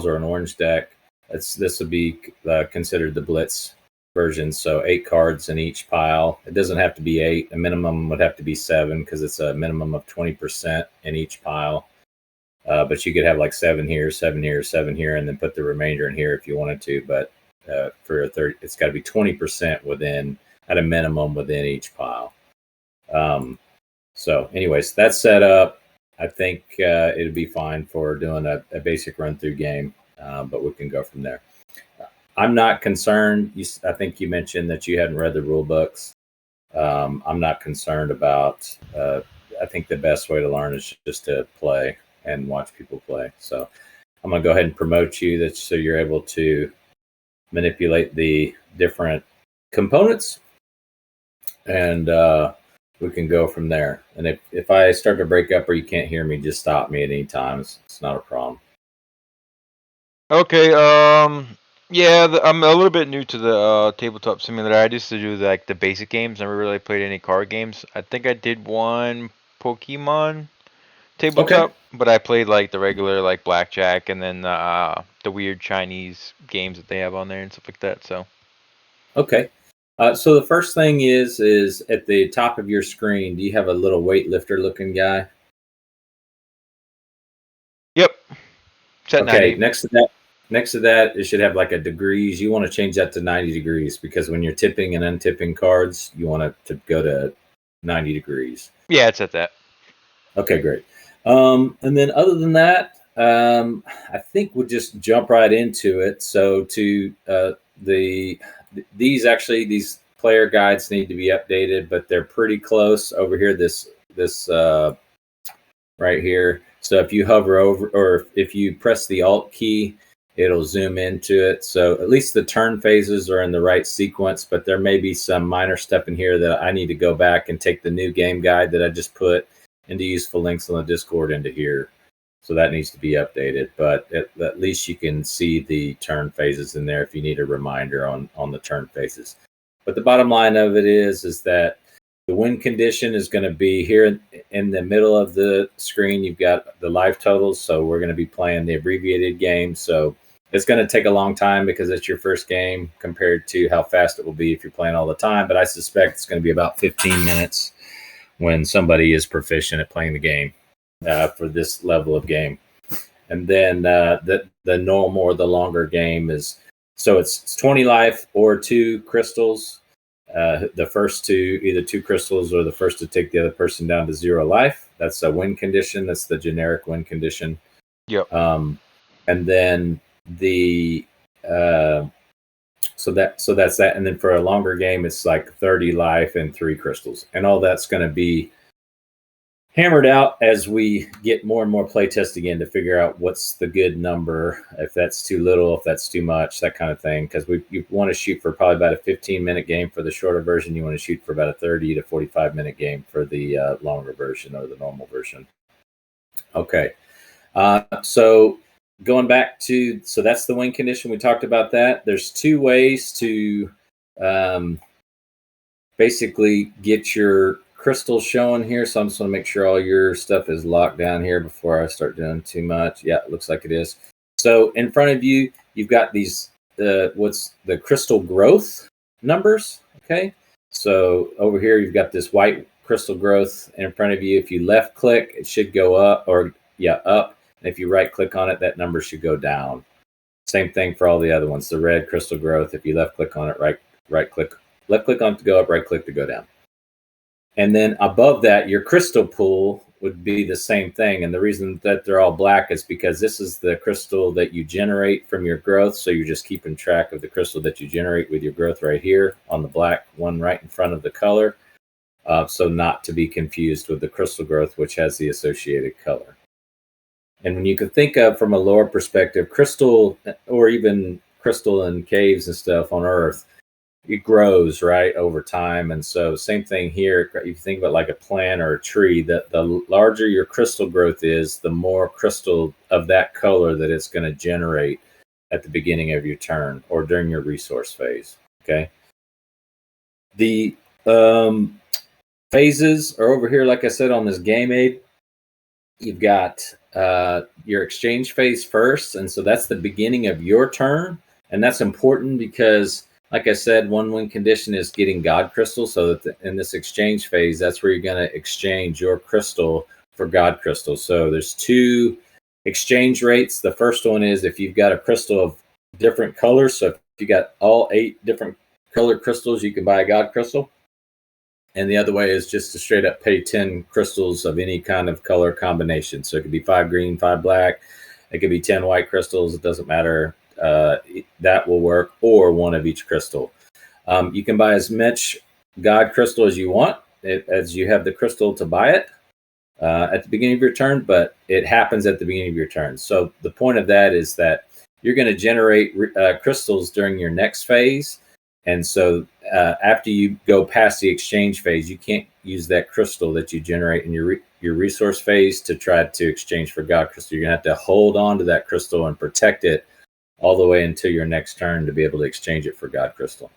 or an orange deck, this would be considered the Blitz version. So 8 cards in each pile. It doesn't have to be 8. A minimum would have to be 7 because it's a minimum of 20% in each pile. But you could have like 7 here, 7 here, 7 here, and then put the remainder in here if you wanted to. But for a third, it's got to be 20% within, at a minimum, within each pile. So anyways, that's set up. I think it'd be fine for doing a basic run-through game, but we can go from there. I'm not concerned. I think you mentioned that you hadn't read the rule books. I'm not concerned about. I think the best way to learn is just to play and watch people play. So I'm going to go ahead and promote you so you're able to manipulate the different components, and we can go from there. And if I start to break up or you can't hear me, just stop me at any time. It's not a problem. Okay. Yeah, I'm a little bit new to the tabletop simulator. I used to do like the basic games. Never really played any card games. I think I did one Pokemon tabletop, but I played like the regular like blackjack and then the weird Chinese games that they have on there and stuff like that. So okay. So the first thing is at the top of your screen, do you have a little weightlifter looking guy? Yep. Set Okay. 90. Next to that, it should have like a degrees. You want to change that to 90 degrees because when you're tipping and untipping cards, you want it to go to 90 degrees. Yeah, it's at that. Okay, great. And then other than that, I think we'll just jump right into it. So these player guides need to be updated, but they're pretty close over here. This right here. So if you hover over, or if you press the Alt key, it'll zoom into it. So at least the turn phases are in the right sequence, but there may be some minor step in here that I need to go back and take the new game guide that I just put into useful links on the Discord into here. So that needs to be updated, but at least you can see the turn phases in there if you need a reminder on the turn phases. But the bottom line of it is that the win condition is going to be here in the middle of the screen. You've got the life totals. So we're going to be playing the abbreviated game. So it's going to take a long time because it's your first game compared to how fast it will be if you're playing all the time. But I suspect it's going to be about 15 minutes when somebody is proficient at playing the game for this level of game. And then the normal or the longer game is, so it's 20 life or 2 crystals. The first to either 2 crystals or the first to take the other person down to 0 life. That's a win condition. That's the generic win condition. Yep. And then so that's that. And then for a longer game, it's like 30 life and 3 crystals, and all that's going to be hammered out as we get more and more play testing in to figure out what's the good number, if that's too little, if that's too much, that kind of thing. Because you want to shoot for probably about a 15-minute game for the shorter version. You want to shoot for about a 30 to 45-minute game for the longer version or the normal version. Okay. So going back to, so that's the win condition. We talked about that. There's 2 ways to basically get your crystals showing here. So I'm just going to make sure all your stuff is locked down here before I start doing too much. Yeah, it looks like it is. So in front of you, you've got these, what's the crystal growth numbers. Okay. So over here, you've got this white crystal growth in front of you. If you left click, it should go up, or up. And if you right click on it, that number should go down. Same thing for all the other ones. The red crystal growth, if you left click on it, right click, left click on it to go up, right click to go down. And then above that, your crystal pool would be the same thing. And the reason that they're all black is because this is the crystal that you generate from your growth. So you're just keeping track of the crystal that you generate with your growth right here on the black one right in front of the color. So not to be confused with the crystal growth, which has the associated color. And when you can think of from a lore perspective, crystal, or even crystal in caves and stuff on Earth, it grows right over time. And so same thing here. If you think about like a plant or a tree, that the larger your crystal growth is, the more crystal of that color that it's going to generate at the beginning of your turn or during your resource phase. Okay. The phases are over here, like I said, on this game aid. You've got your exchange phase first, and so that's the beginning of your turn, and that's important because, like I said, one win condition is getting God Crystal. So that in this exchange phase, that's where you're going to exchange your crystal for God Crystal. So there's 2 exchange rates. The first one is if you've got a crystal of different colors. So if you got all 8 different color crystals, you can buy a God Crystal. And the other way is just to straight up pay 10 crystals of any kind of color combination. So it could be 5 green, 5 black. It could be 10 white crystals. It doesn't matter. That will work, or 1 of each crystal. You can buy as much God Crystal as you want, as you have the crystal to buy it at the beginning of your turn, but it happens at the beginning of your turn. So the point of that is that you're going to generate crystals during your next phase. And so after you go past the exchange phase, you can't use that crystal that you generate in your resource phase to try to exchange for God Crystal. You're going to have to hold on to that crystal and protect it all the way until your next turn to be able to exchange it for God Crystal.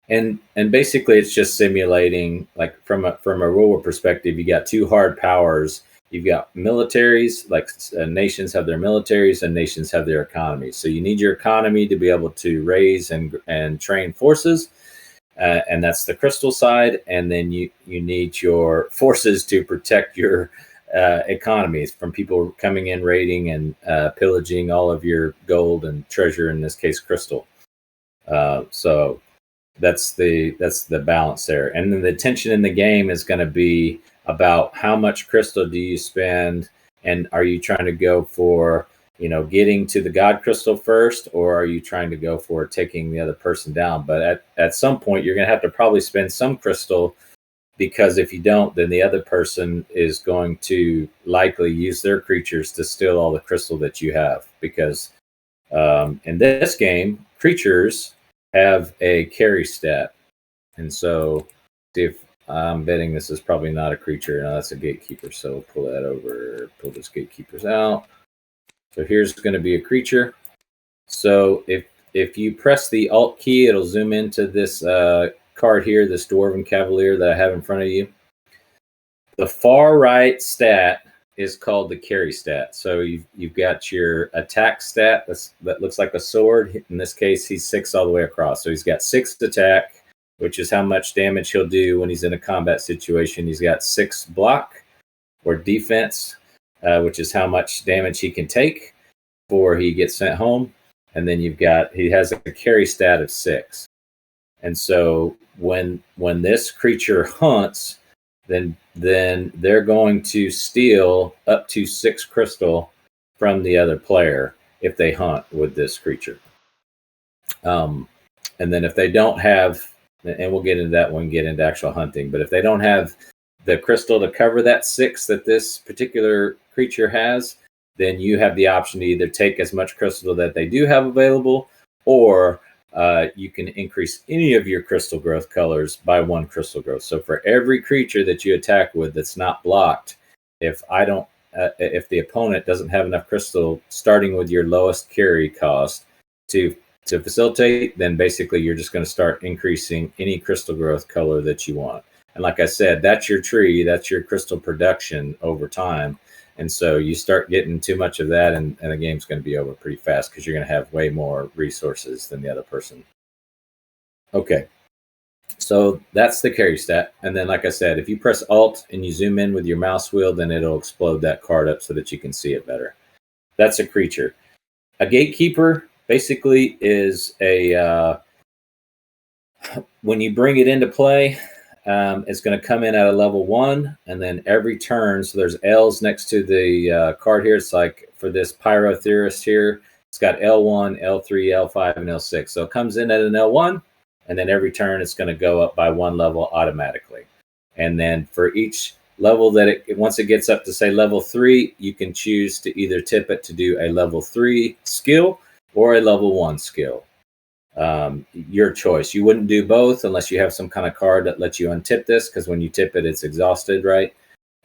And basically it's just simulating, like from a ruler perspective, you got 2 hard powers. You've got militaries, like nations have their militaries and nations have their economies. So you need your economy to be able to raise and train forces, and that's the crystal side. And then you need your forces to protect your economies from people coming in, raiding, and pillaging all of your gold and treasure, in this case crystal. So that's the balance there. And then the tension in the game is going to be about how much crystal do you spend, and are you trying to go for, getting to the God Crystal first, or are you trying to go for taking the other person down? But at some point you're going to have to probably spend some crystal, because if you don't, then the other person is going to likely use their creatures to steal all the crystal that you have, because in this game creatures have a carry stat. And so see, if I'm betting this is probably not a creature. No, that's a gatekeeper. So we'll pull that over, pull those gatekeepers out. So here's going to be a creature. So if you press the Alt key, it'll zoom into this card here, this Dwarven Cavalier that I have in front of you. The far right stat is called the carry stat. So you've got your attack stat that looks like a sword. In this case, he's 6 all the way across. So he's got 6 attack, which is how much damage he'll do when he's in a combat situation. He's got 6 block or defense, which is how much damage he can take before he gets sent home. And then he has a carry stat of 6. And so when this creature hunts, then they're going to steal up to 6 crystal from the other player if they hunt with this creature. And then if they don't have, and we'll get into that when we get into actual hunting, but if they don't have the crystal to cover that 6 that this particular creature has, then you have the option to either take as much crystal that they do have available, or you can increase any of your crystal growth colors by 1 crystal growth. So for every creature that you attack with that's not blocked, if the opponent doesn't have enough crystal starting with your lowest carry cost to facilitate, then basically you're just going to start increasing any crystal growth color that you want. And like I said, that's your tree, that's your crystal production over time. And so you start getting too much of that, and the game's going to be over pretty fast, because you're going to have way more resources than the other person. Okay, so that's the carry stat. And then, like I said, if you press Alt and you zoom in with your mouse wheel, then it'll explode that card up so that you can see it better. That's a creature. A gatekeeper basically is when you bring it into play, it's going to come in at a level 1, and then every turn, so there's L's next to the card here. It's like for this Pyrotheorist here, it's got L1, L3, L5, and L6. So it comes in at an L1, and then every turn it's going to go up by 1 level automatically. And then for each level that once it gets up to, say, level 3, you can choose to either tip it to do a level 3 skill or a level 1 skill. Your choice. You wouldn't do both unless you have some kind of card that lets you untip this, because when you tip it, it's exhausted, right?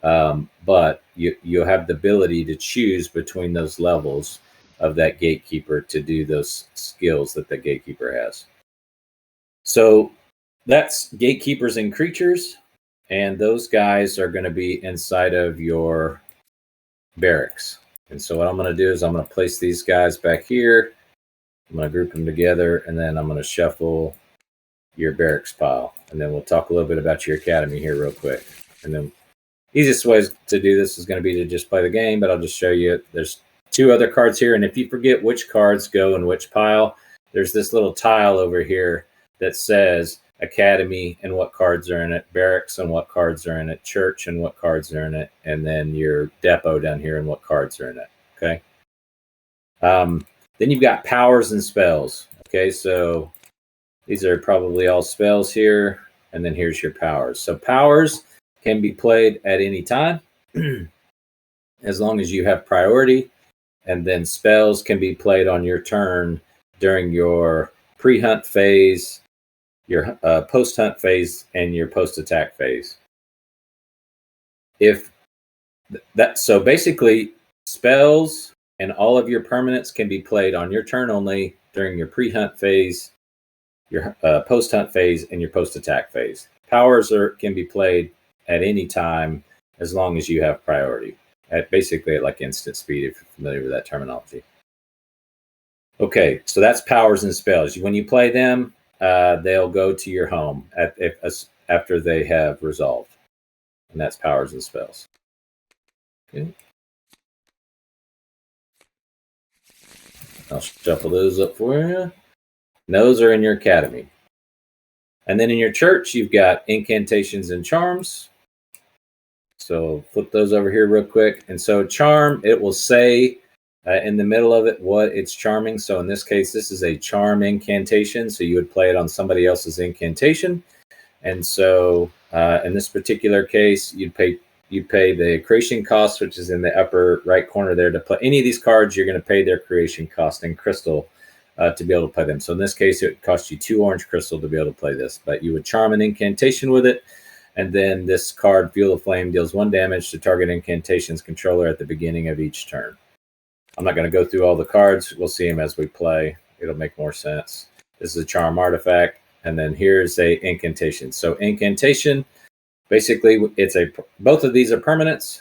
But you'll have the ability to choose between those levels of that gatekeeper to do those skills that the gatekeeper has. So that's gatekeepers and creatures, and those guys are going to be inside of your barracks. And so what I'm going to do is I'm going to place these guys back here. I'm going to group them together, and then I'm going to shuffle your barracks pile. And then we'll talk a little bit about your academy here real quick. And then easiest ways to do this is going to be to just play the game, but I'll just show you. There's 2 other cards here, and if you forget which cards go in which pile, there's this little tile over here that says academy and what cards are in it, barracks and what cards are in it, church and what cards are in it, and then your depot down here and what cards are in it. Okay. Then you've got powers and spells. Okay, so these are probably all spells here, and then here's your powers. So powers can be played at any time as long as you have priority, and then spells can be played on your turn during your pre-hunt phase, your post-hunt phase, and your post-attack phase. So basically, spells and all of your permanents can be played on your turn only during your pre-hunt phase, your post-hunt phase, and your post-attack phase. Powers can be played at any time as long as you have priority. Basically at like instant speed, if you're familiar with that terminology. Okay, so that's powers and spells. When you play them, they'll go to your home after they have resolved. And that's powers and spells. Okay. I'll shuffle those up for you. And those are in your academy. And then in your church, you've got incantations and charms. So flip those over here real quick. And so charm, it will say in the middle of it what it's charming. So in this case, this is a charm incantation. So you would play it on somebody else's incantation. And so in this particular case, you'd pay the creation cost, which is in the upper right corner there. To play any of these cards, you're going to pay their creation cost in crystal to be able to play them. So in this case, it would cost you 2 orange crystal to be able to play this. But you would charm an incantation with it. And then this card, Fuel of Flame, deals 1 damage to target incantation's controller at the beginning of each turn. I'm not going to go through all the cards. We'll see them as we play. It'll make more sense. This is a charm artifact. And then here's a incantation. So incantation, basically, both of these are permanents.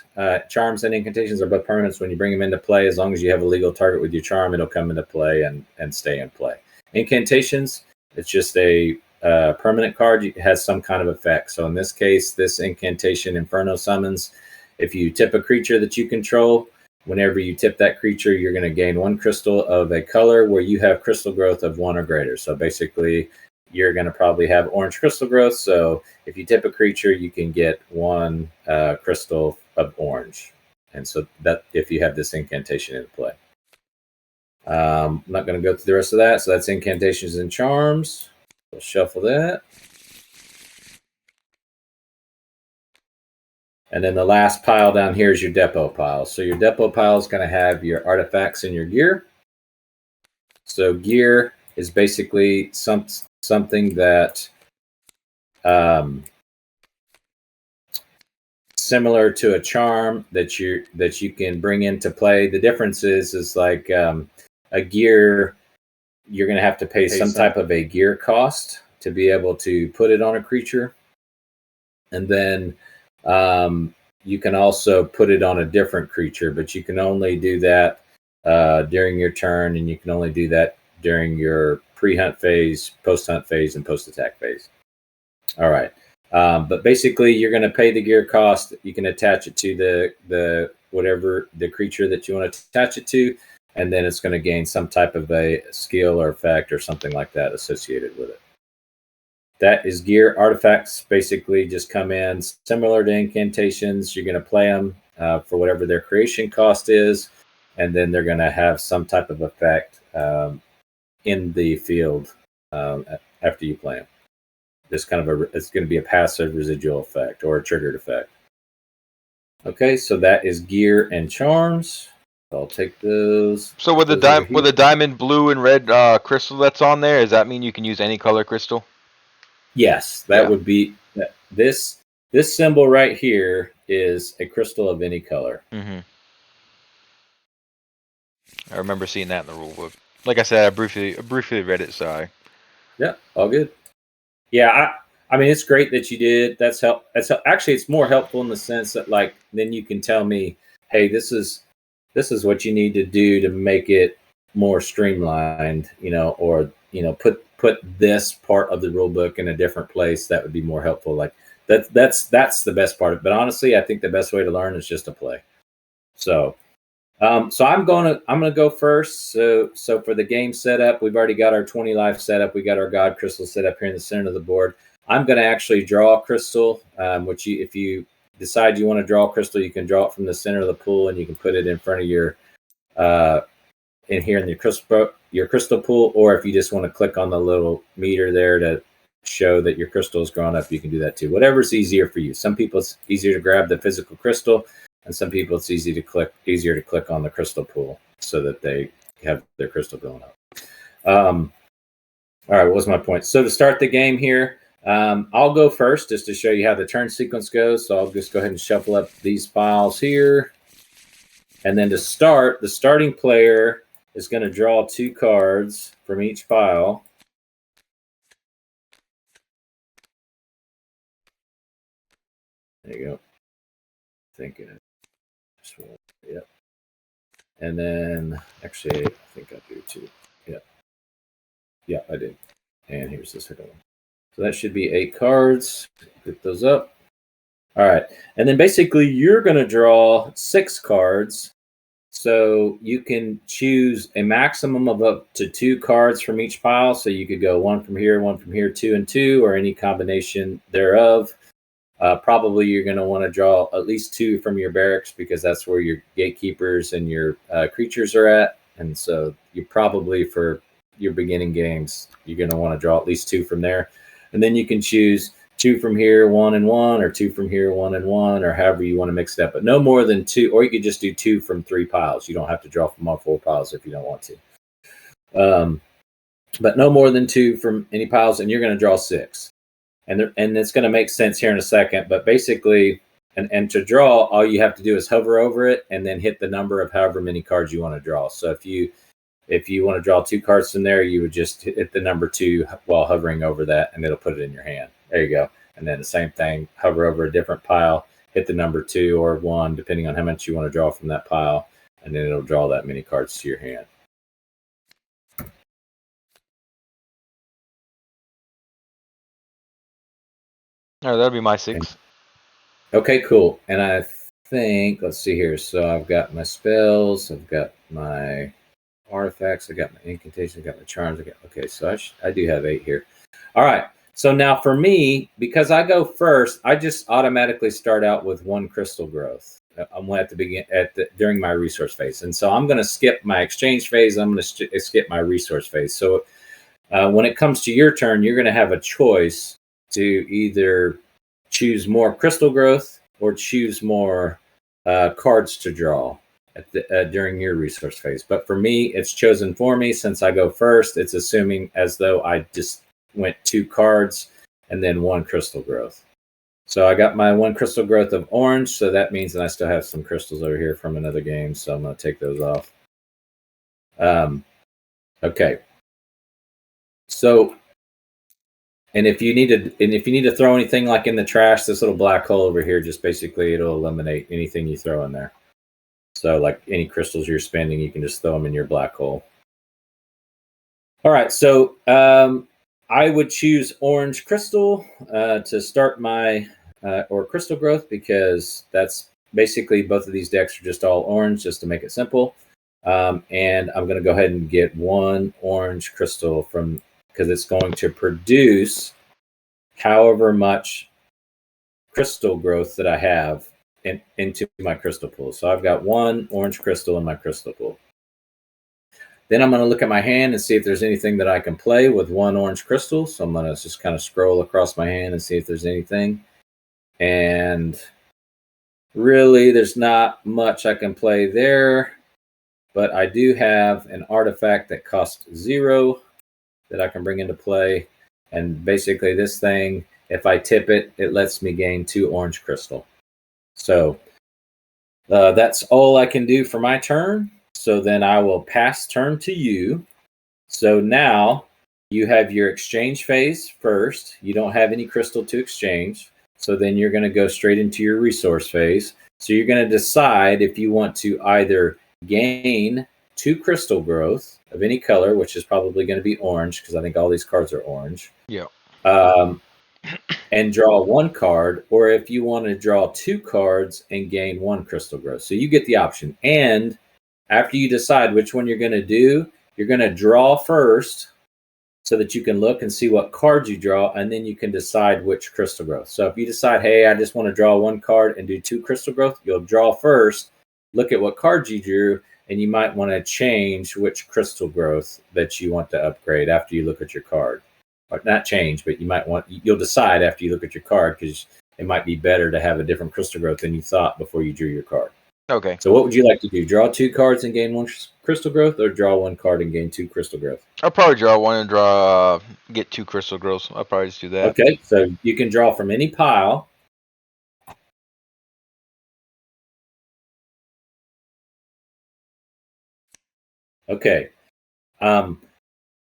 Charms and incantations are both permanents. When you bring them into play, as long as you have a legal target with your charm, it'll come into play and stay in play. Incantations, it's just a permanent card. It has some kind of effect. So in this case, this incantation, Inferno Summons, if you tip a creature that you control, whenever you tip that creature, you're going to gain 1 crystal of a color where you have crystal growth of 1 or greater. So basically, you're going to probably have orange crystal growth. So if you tip a creature, you can get 1 crystal of orange. And so that if you have this incantation in play. I'm not going to go through the rest of that. So that's incantations and charms. We'll shuffle that. And then the last pile down here is your depot pile. So your depot pile is going to have your artifacts and your gear. So gear is basically something that similar to a charm that you can bring into play. The difference is like a gear, you're going to have to pay some type of a gear cost to be able to put it on a creature. And then you can also put it on a different creature, but you can only do that during your turn, and you can only do that during your pre-hunt phase, post-hunt phase, and post-attack phase. All right. But basically, you're going to pay the gear cost. You can attach it to the whatever the creature that you want to attach it to, and then it's going to gain some type of a skill or effect or something like that associated with it. That is gear. Artifacts basically just come in similar to incantations. You're going to play them for whatever their creation cost is, and then they're going to have some type of effect in the field after you play them. It's going to be a passive residual effect or a triggered effect. Okay, so that is gear and charms. I'll take those. So with the diamond blue and red crystal that's on there, does that mean you can use any color crystal? Yes, that would be this symbol right here is a crystal of any color. Mm-hmm. I remember seeing that in the rule book. Like I said, I briefly read it. So yeah, all good. Yeah, I mean, it's great that you did. Actually, it's more helpful in the sense that, like, then you can tell me, hey, this is this is what you need to do to make it more streamlined, or put this part of the rule book in a different place. That would be more helpful. Like that's the best part. But honestly, I think the best way to learn is just to play. So I'm gonna go first. So for the game setup, we've already got our 20 life setup. We got our God crystal set up here in the center of the board. I'm gonna actually draw a crystal, which if you decide you want to draw a crystal, you can draw it from the center of the pool, and you can put it in front of your in here in your crystal pool, or if you just want to click on the little meter there to show that your crystal is grown up, you can do that too. Whatever's easier for you. Some people it's easier to grab the physical crystal, and some people it's easier to click on the crystal pool so that they have their crystal going up. All right, what was my point? So to start the game here, I'll go first just to show you how the turn sequence goes. So I'll just go ahead and shuffle up these piles here. And then to start, the starting player is going to draw 2 cards from each pile. There you go. Thinking it. Yep. And then, actually, I think I do too. Yep. Yeah, I did. And here's the second one. So that should be 8 cards. Pick those up. All right. And then basically you're going to draw 6 cards. So you can choose a maximum of up to 2 cards from each pile. So you could go 1 from here, 2 and 2, or any combination thereof. Probably you're going to want to draw at least 2 from your barracks because that's where your gatekeepers and your creatures are at. And so you probably, for your beginning games, you're going to want to draw at least 2 from there. And then you can choose 2 from here, 1 and 1, or 2 from here, 1 and 1, or however you want to mix it up. But no more than 2, or you could just do 2 from 3 piles. You don't have to draw from all 4 piles if you don't want to. But no more than 2 from any piles, and you're going to draw 6. And it's going to make sense here in a second. But basically, and to draw, all you have to do is hover over it and then hit the number of however many cards you want to draw. So if you want to draw 2 cards from there, you would just hit the number 2 while hovering over that, and it'll put it in your hand. There you go. And then the same thing, hover over a different pile, hit the number 2 or 1, depending on how much you want to draw from that pile, and then it'll draw that many cards to your hand. All right, that'll be my 6. Okay, cool. And I think, let's see here. So I've got my spells, I've got my artifacts, I got my incantations, I got my charms. Okay, so I do have 8 here. All right. So now for me, because I go first, I just automatically start out with 1 crystal growth. I'm at the begin during my resource phase, and so I'm going to skip my exchange phase. I'm going to skip my resource phase. So when it comes to your turn, you're going to have a choice to either choose more crystal growth or choose more cards to draw during your resource phase. But for me, it's chosen for me since I go first. It's assuming as though I just went 2 cards and then 1 crystal growth. So I got my 1 crystal growth of orange. So that means that I still have some crystals over here from another game. So I'm going to take those off. Okay. So, and if you need to throw anything like in the trash, this little black hole over here, just basically it'll eliminate anything you throw in there. So like any crystals you're spending, you can just throw them in your black hole. All right. So, I would choose orange crystal to start my or crystal growth because that's basically both of these decks are just all orange just to make it simple. And I'm going to go ahead and get 1 orange crystal from because it's going to produce however much crystal growth that I have into my crystal pool. So I've got 1 orange crystal in my crystal pool. Then I'm going to look at my hand and see if there's anything that I can play with 1 orange crystal. So I'm going to just kind of scroll across my hand and see if there's anything. And really, there's not much I can play there. But I do have an artifact that costs 0 that I can bring into play. And basically this thing, if I tip it, it lets me gain 2 orange crystal. So that's all I can do for my turn. So then I will pass turn to you. So now you have your exchange phase first. You don't have any crystal to exchange. So then you're going to go straight into your resource phase. So you're going to decide if you want to either gain 2 crystal growth of any color, which is probably going to be orange because I think all these cards are orange. Yeah. And draw 1 card, or if you want to draw 2 cards and gain 1 crystal growth. So you get the option. And after you decide which one you're going to do, you're going to draw first so that you can look and see what cards you draw, and then you can decide which crystal growth. So if you decide, hey, I just want to draw 1 card and do 2 crystal growth, you'll draw first, look at what cards you drew, and you might want to change which crystal growth that you want to upgrade after you look at your card. Or not change, but you'll decide after you look at your card, because it might be better to have a different crystal growth than you thought before you drew your card. Okay. So what would you like to do? Draw 2 cards and gain 1 crystal growth, or draw 1 card and gain 2 crystal growth? I'll probably draw 1 and get 2 crystal growths. I'll probably just do that. Okay, so you can draw from any pile. Okay.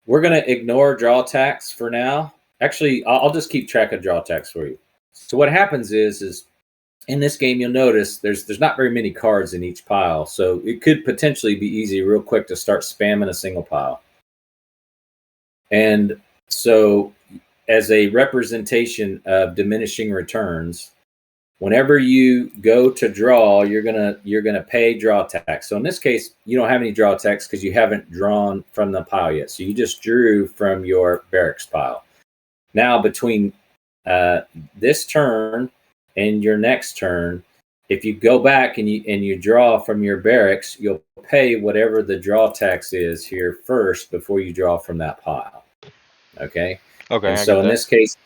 We're going to ignore draw tax for now. Actually, I'll just keep track of draw tax for you. So what happens is in this game, you'll notice there's not very many cards in each pile. So it could potentially be easy real quick to start spamming a single pile. And so as a representation of diminishing returns, whenever you go to draw, you're gonna pay draw tax. So in this case, you don't have any draw tax because you haven't drawn from the pile yet. So you just drew from your barracks pile. Now between this turn and your next turn, if you go back and you draw from your barracks, you'll pay whatever the draw tax is here first before you draw from that pile. Okay. Okay. And so in this case,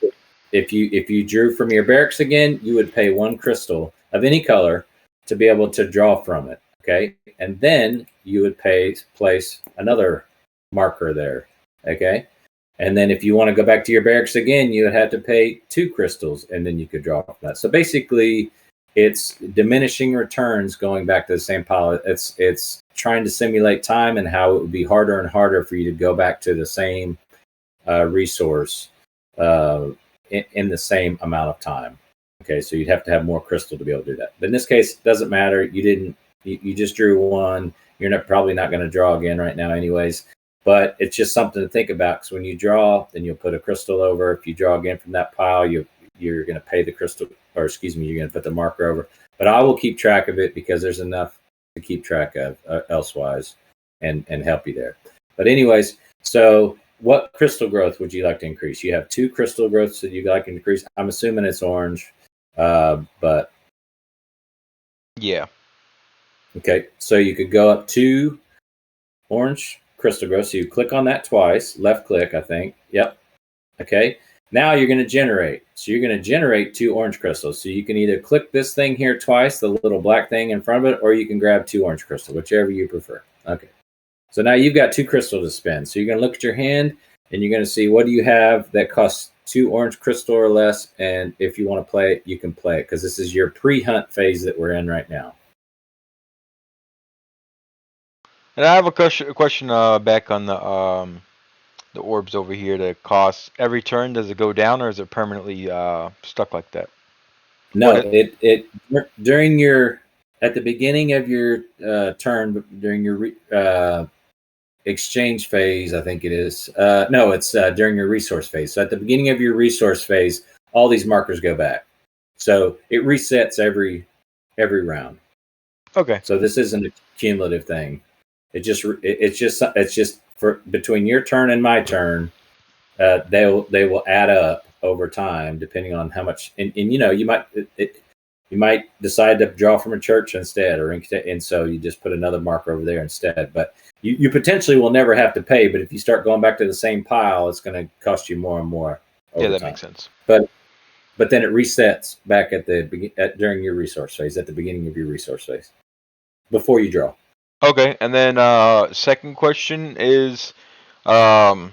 if you drew from your barracks again, you would pay 1 crystal of any color to be able to draw from it. Okay. And then you would place another marker there. Okay. And then if you want to go back to your barracks again, you would have to pay 2 crystals, and then you could draw from that. So basically, it's diminishing returns going back to the same pile. It's trying to simulate time and how it would be harder and harder for you to go back to the same resource in the same amount of time. Okay, so you'd have to have more crystal to be able to do that. But in this case, it doesn't matter. You just drew 1. You're probably not going to draw again right now anyways. But it's just something to think about, because when you draw, then you'll put a crystal over. If you draw again from that pile, you're going to pay the crystal, or excuse me, you're going to put the marker over. But I will keep track of it because there's enough to keep track of elsewise and help you there. But anyways, so what crystal growth would you like to increase? You have 2 crystal growths that you'd like to increase. I'm assuming it's orange, but yeah. Okay, so you could go up 2 orange crystal growth. So you click on that twice, left click, I think. Yep. Okay. Now you're going to generate. So you're going to generate 2 orange crystals. So you can either click this thing here twice, the little black thing in front of it, or you can grab 2 orange crystals, whichever you prefer. Okay. So now you've got 2 crystals to spend. So you're going to look at your hand and you're going to see what do you have that costs 2 orange crystal or less. And if you want to play it, you can play it, because this is your pre-hunt phase that we're in right now. And I have a question back on the orbs over here. The cost every turn, does it go down, or is it permanently stuck like that? No, it during your at the beginning of your turn, during your exchange phase, I think it is. No, it's during your resource phase. So at the beginning of your resource phase, all these markers go back. So it resets every round. Okay. So this isn't a cumulative thing. It's just for between your turn and my turn. They will add up over time depending on how much. And you know, you might decide to draw from a church instead, and so you just put another marker over there instead. But you potentially will never have to pay. But if you start going back to the same pile, it's going to cost you more and more. Yeah, that makes sense. But then it resets back during your resource phase, at the beginning of your resource phase, before you draw. Okay, and then second question is, are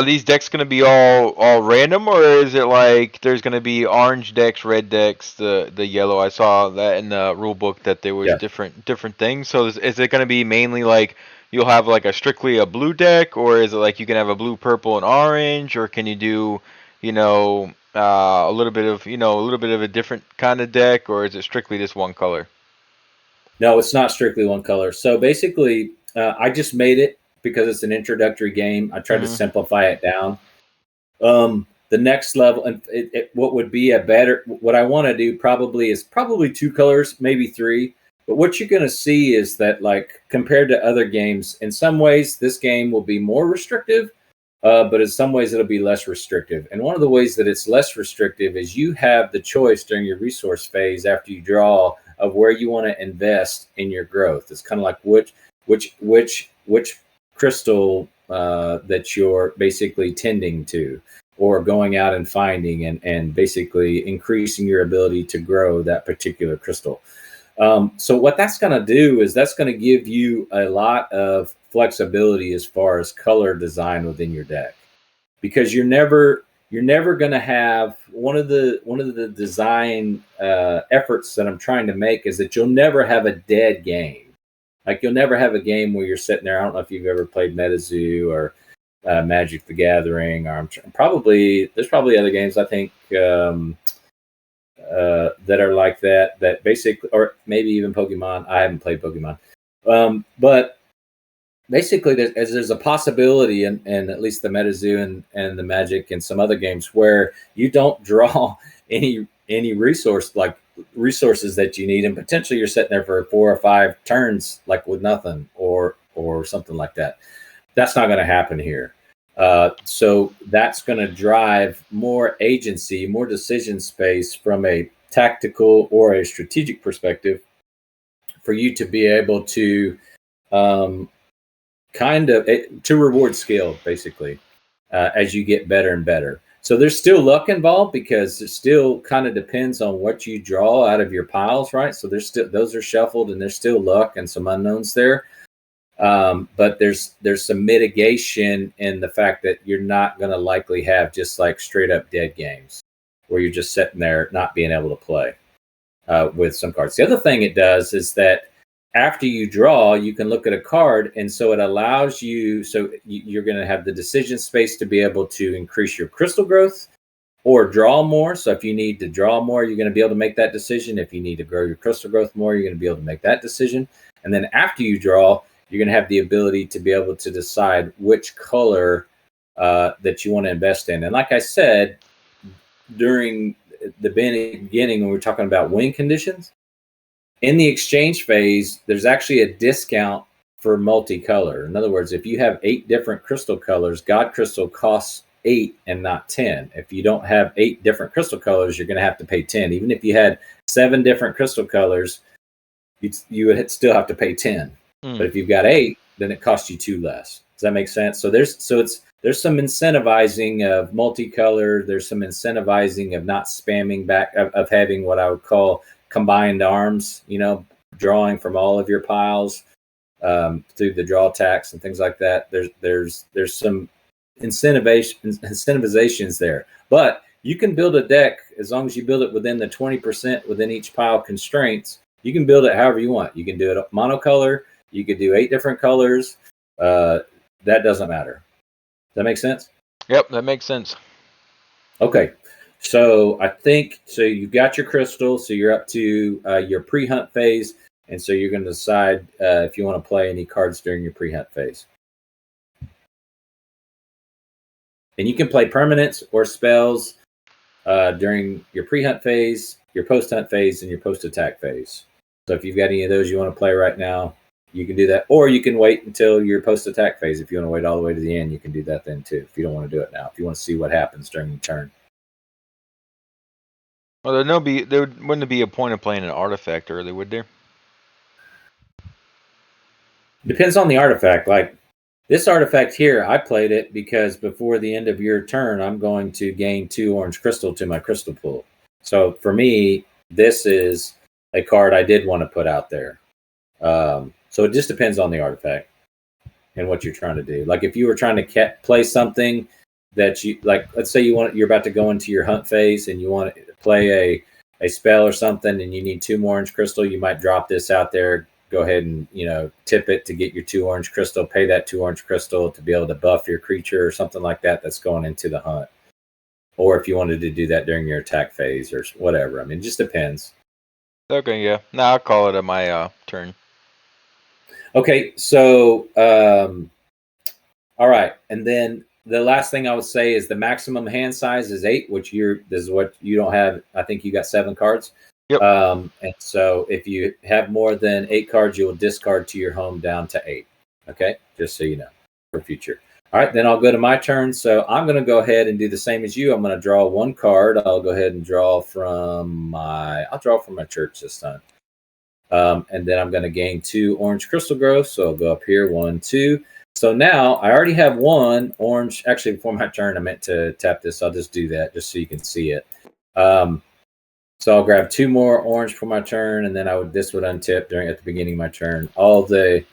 these decks going to be all random, or is it like there's going to be orange decks, red decks, the yellow? I saw that in the rule book that there was different things. So is it going to be mainly like you'll have like strictly a blue deck, or is it like you can have a blue, purple, and orange, or can you do a little bit of a different kind of deck, or is it strictly just one color? No, it's not strictly one color. So basically, I just made it because it's an introductory game. I tried to simplify it down. The next level, and what would be what I want to do is probably 2 colors, maybe 3. But what you're going to see is that, like, compared to other games, in some ways, this game will be more restrictive, but in some ways, it'll be less restrictive. And one of the ways that it's less restrictive is you have the choice during your resource phase after you draw of where you want to invest in your growth. It's kind of like which crystal that you're basically tending to, or going out and finding and basically increasing your ability to grow that particular crystal. So what that's going to do is that's going to give you a lot of flexibility as far as color design within your deck, because you're never going to have one of the design efforts that I'm trying to make is that you'll never have a dead game. Like, you'll never have a game where you're sitting there. I don't know if you've ever played MetaZoo or Magic the Gathering, or there's probably other games I think that are like that basically, or maybe even Pokemon. I haven't played Pokemon, but basically there's a possibility in at least the MetaZoo and the Magic and some other games where you don't draw any resources that you need, and potentially you're sitting there for 4 or 5 turns like with nothing or something like that. That's not going to happen here. So that's going to drive more agency, more decision space from a tactical or a strategic perspective for you to be able to to reward skill, basically, as you get better and better. So there's still luck involved, because it still kind of depends on what you draw out of your piles, right? So those are shuffled, and there's still luck and some unknowns there. But there's some mitigation in the fact that you're not going to likely have just like straight up dead games where you're just sitting there not being able to play with some cards. The other thing it does is that after you draw, you can look at a card, and so it allows you. So you're going to have the decision space to be able to increase your crystal growth or draw more. So if you need to draw more, you're going to be able to make that decision. If you need to grow your crystal growth more, you're going to be able to make that decision. And then after you draw, you're going to have the ability to be able to decide which color that you want to invest in. And like I said, during the beginning, when we were talking about win conditions, in the exchange phase, there's actually a discount for multicolor. In other words, if you have 8 different crystal colors, God Crystal costs 8 and not 10. If you don't have 8 different crystal colors, you're going to have to pay 10. Even if you had 7 different crystal colors, you would still have to pay 10. But if you've got 8, then it costs you 2 less. Does that make sense? So there's some incentivizing of multicolor. There's some incentivizing of not spamming back, of having what I would call combined arms, drawing from all of your piles through the draw tax and things like that. There's some incentivizations there. But you can build a deck as long as you build it within the 20% within each pile constraints. You can build it however you want. You can do it monocolor. You could do 8 different colors. That doesn't matter. Does that make sense? Yep, that makes sense. Okay. So I think, you got your crystal, so you're up to your pre-hunt phase, and so you're going to decide if you want to play any cards during your pre-hunt phase. And you can play permanents or spells during your pre-hunt phase, your post-hunt phase, and your post-attack phase. So if you've got any of those you want to play right now, you can do that. Or you can wait until your post-attack phase. If you want to wait all the way to the end, you can do that then too, if you don't want to do it now, if you want to see what happens during the turn. Well, there wouldn't be a point of playing an artifact early, would there? Depends on the artifact. Like this artifact here, I played it because before the end of your turn, I'm going to gain 2 orange crystal to my crystal pool. So for me, this is a card I did want to put out there. So it just depends on the artifact and what you're trying to do. Like if you were trying to play something that you like, let's say you're about to go into your hunt phase and you want to play a spell or something, and you need 2 more orange crystal, you might drop this out there. Go ahead and tip it to get your 2 orange crystal. Pay that 2 orange crystal to be able to buff your creature or something like that that's going into the hunt. Or if you wanted to do that during your attack phase or whatever. I mean, it just depends. Okay, yeah. Now I'll call it at my turn. Okay, so all right, and then the last thing I would say is the maximum hand size is 8, which this is what you don't have. I think you got 7 cards. Yep. And so if you have more than 8 cards, you will discard to your home down to 8. Okay, just so you know for future. All right, then I'll go to my turn. So I'm going to go ahead and do the same as you. I'm going to draw 1 card. I'll go ahead and draw from I'll draw from my church this time. And then I'm going to gain 2 orange crystal growth. So I'll go up here, 1, 2. So now I already have 1 orange. Actually, before my turn, I meant to tap this. I'll just do that just so you can see it. So I'll grab 2 more orange for my turn, and then this would untip at the beginning of my turn. All the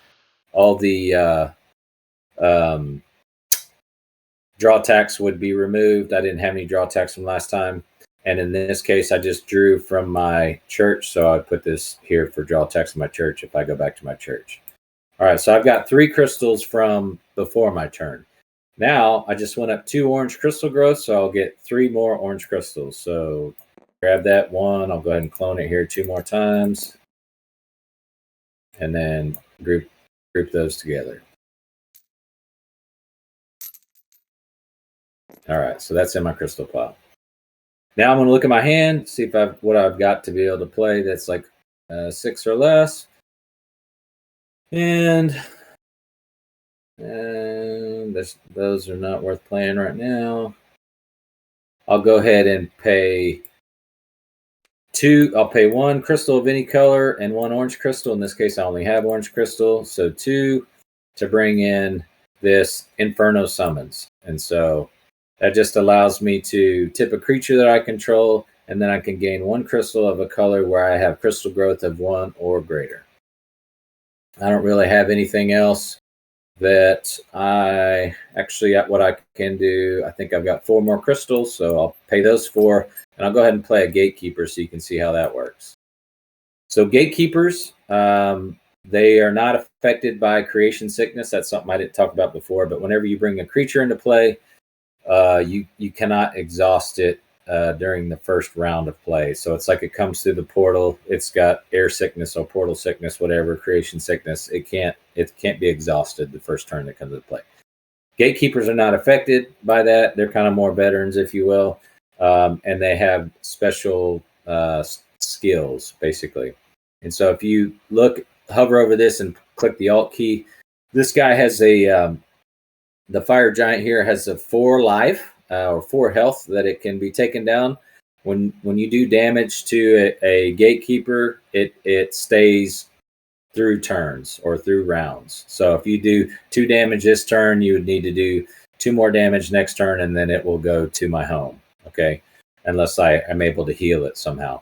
draw attacks would be removed. I didn't have any draw attacks from last time. And in this case, I just drew from my church. So I put this here for draw attacks in my church if I go back to my church. All right, so I've got 3 crystals from before my turn. Now I just went up 2 orange crystal growth, so I'll get 3 more orange crystals. So grab that 1. I'll go ahead and clone it here 2 more times. And then group those together. All right, so that's in my crystal pile. Now I'm going to look at my hand, see what I've got to be able to play that's like 6 or less. And those are not worth playing right now. I'll go ahead and pay 2. I'll pay 1 crystal of any color and 1 orange crystal. In this case, I only have orange crystal. So 2 to bring in this Inferno Summons. And so that just allows me to tip a creature that I control, and then I can gain 1 crystal of a color where I have crystal growth of 1 or greater. I don't really have anything else that what I can do. I think I've got 4 more crystals, so I'll pay those 4, and I'll go ahead and play a Gatekeeper so you can see how that works. So Gatekeepers, they are not affected by creation sickness. That's something I didn't talk about before, but whenever you bring a creature into play, you cannot exhaust it during the first round of play. So it's like it comes through the portal. It's got air sickness or portal sickness, whatever, creation sickness. It can't be exhausted the first turn that comes into play. Gatekeepers are not affected by that. They're kind of more veterans, if you will, and they have special skills, basically. And so if you hover over this and click the Alt key, this guy has the fire giant here has a 4 life or 4 health that it can be taken down. When you do damage to a gatekeeper, it stays through turns or through rounds. So if you do 2 damage this turn, you would need to do 2 more damage next turn, and then it will go to my home. Okay, unless I am able to heal it somehow.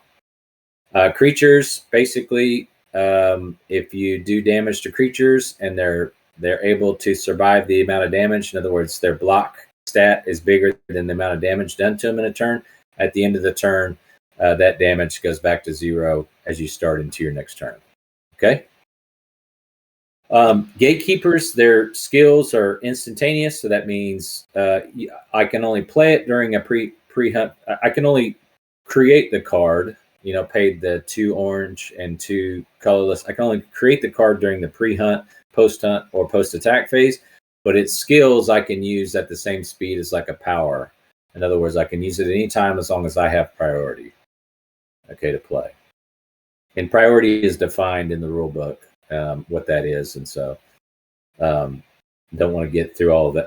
Creatures, basically, if you do damage to creatures and they're able to survive the amount of damage. In other words, their block stat is bigger than the amount of damage done to them in a turn. At the end of the turn, that damage goes back to 0 as you start into your next turn. Okay? Gatekeepers, their skills are instantaneous, so that means I can only play it during a pre-hunt. I can only create the card, paid the 2 orange and 2 colorless. I can only create the card during the pre-hunt, post-hunt, or post-attack phase, but its skills I can use at the same speed as like a power. In other words, I can use it any time as long as I have priority, to play. And priority is defined in the rule book, what that is, and so don't want to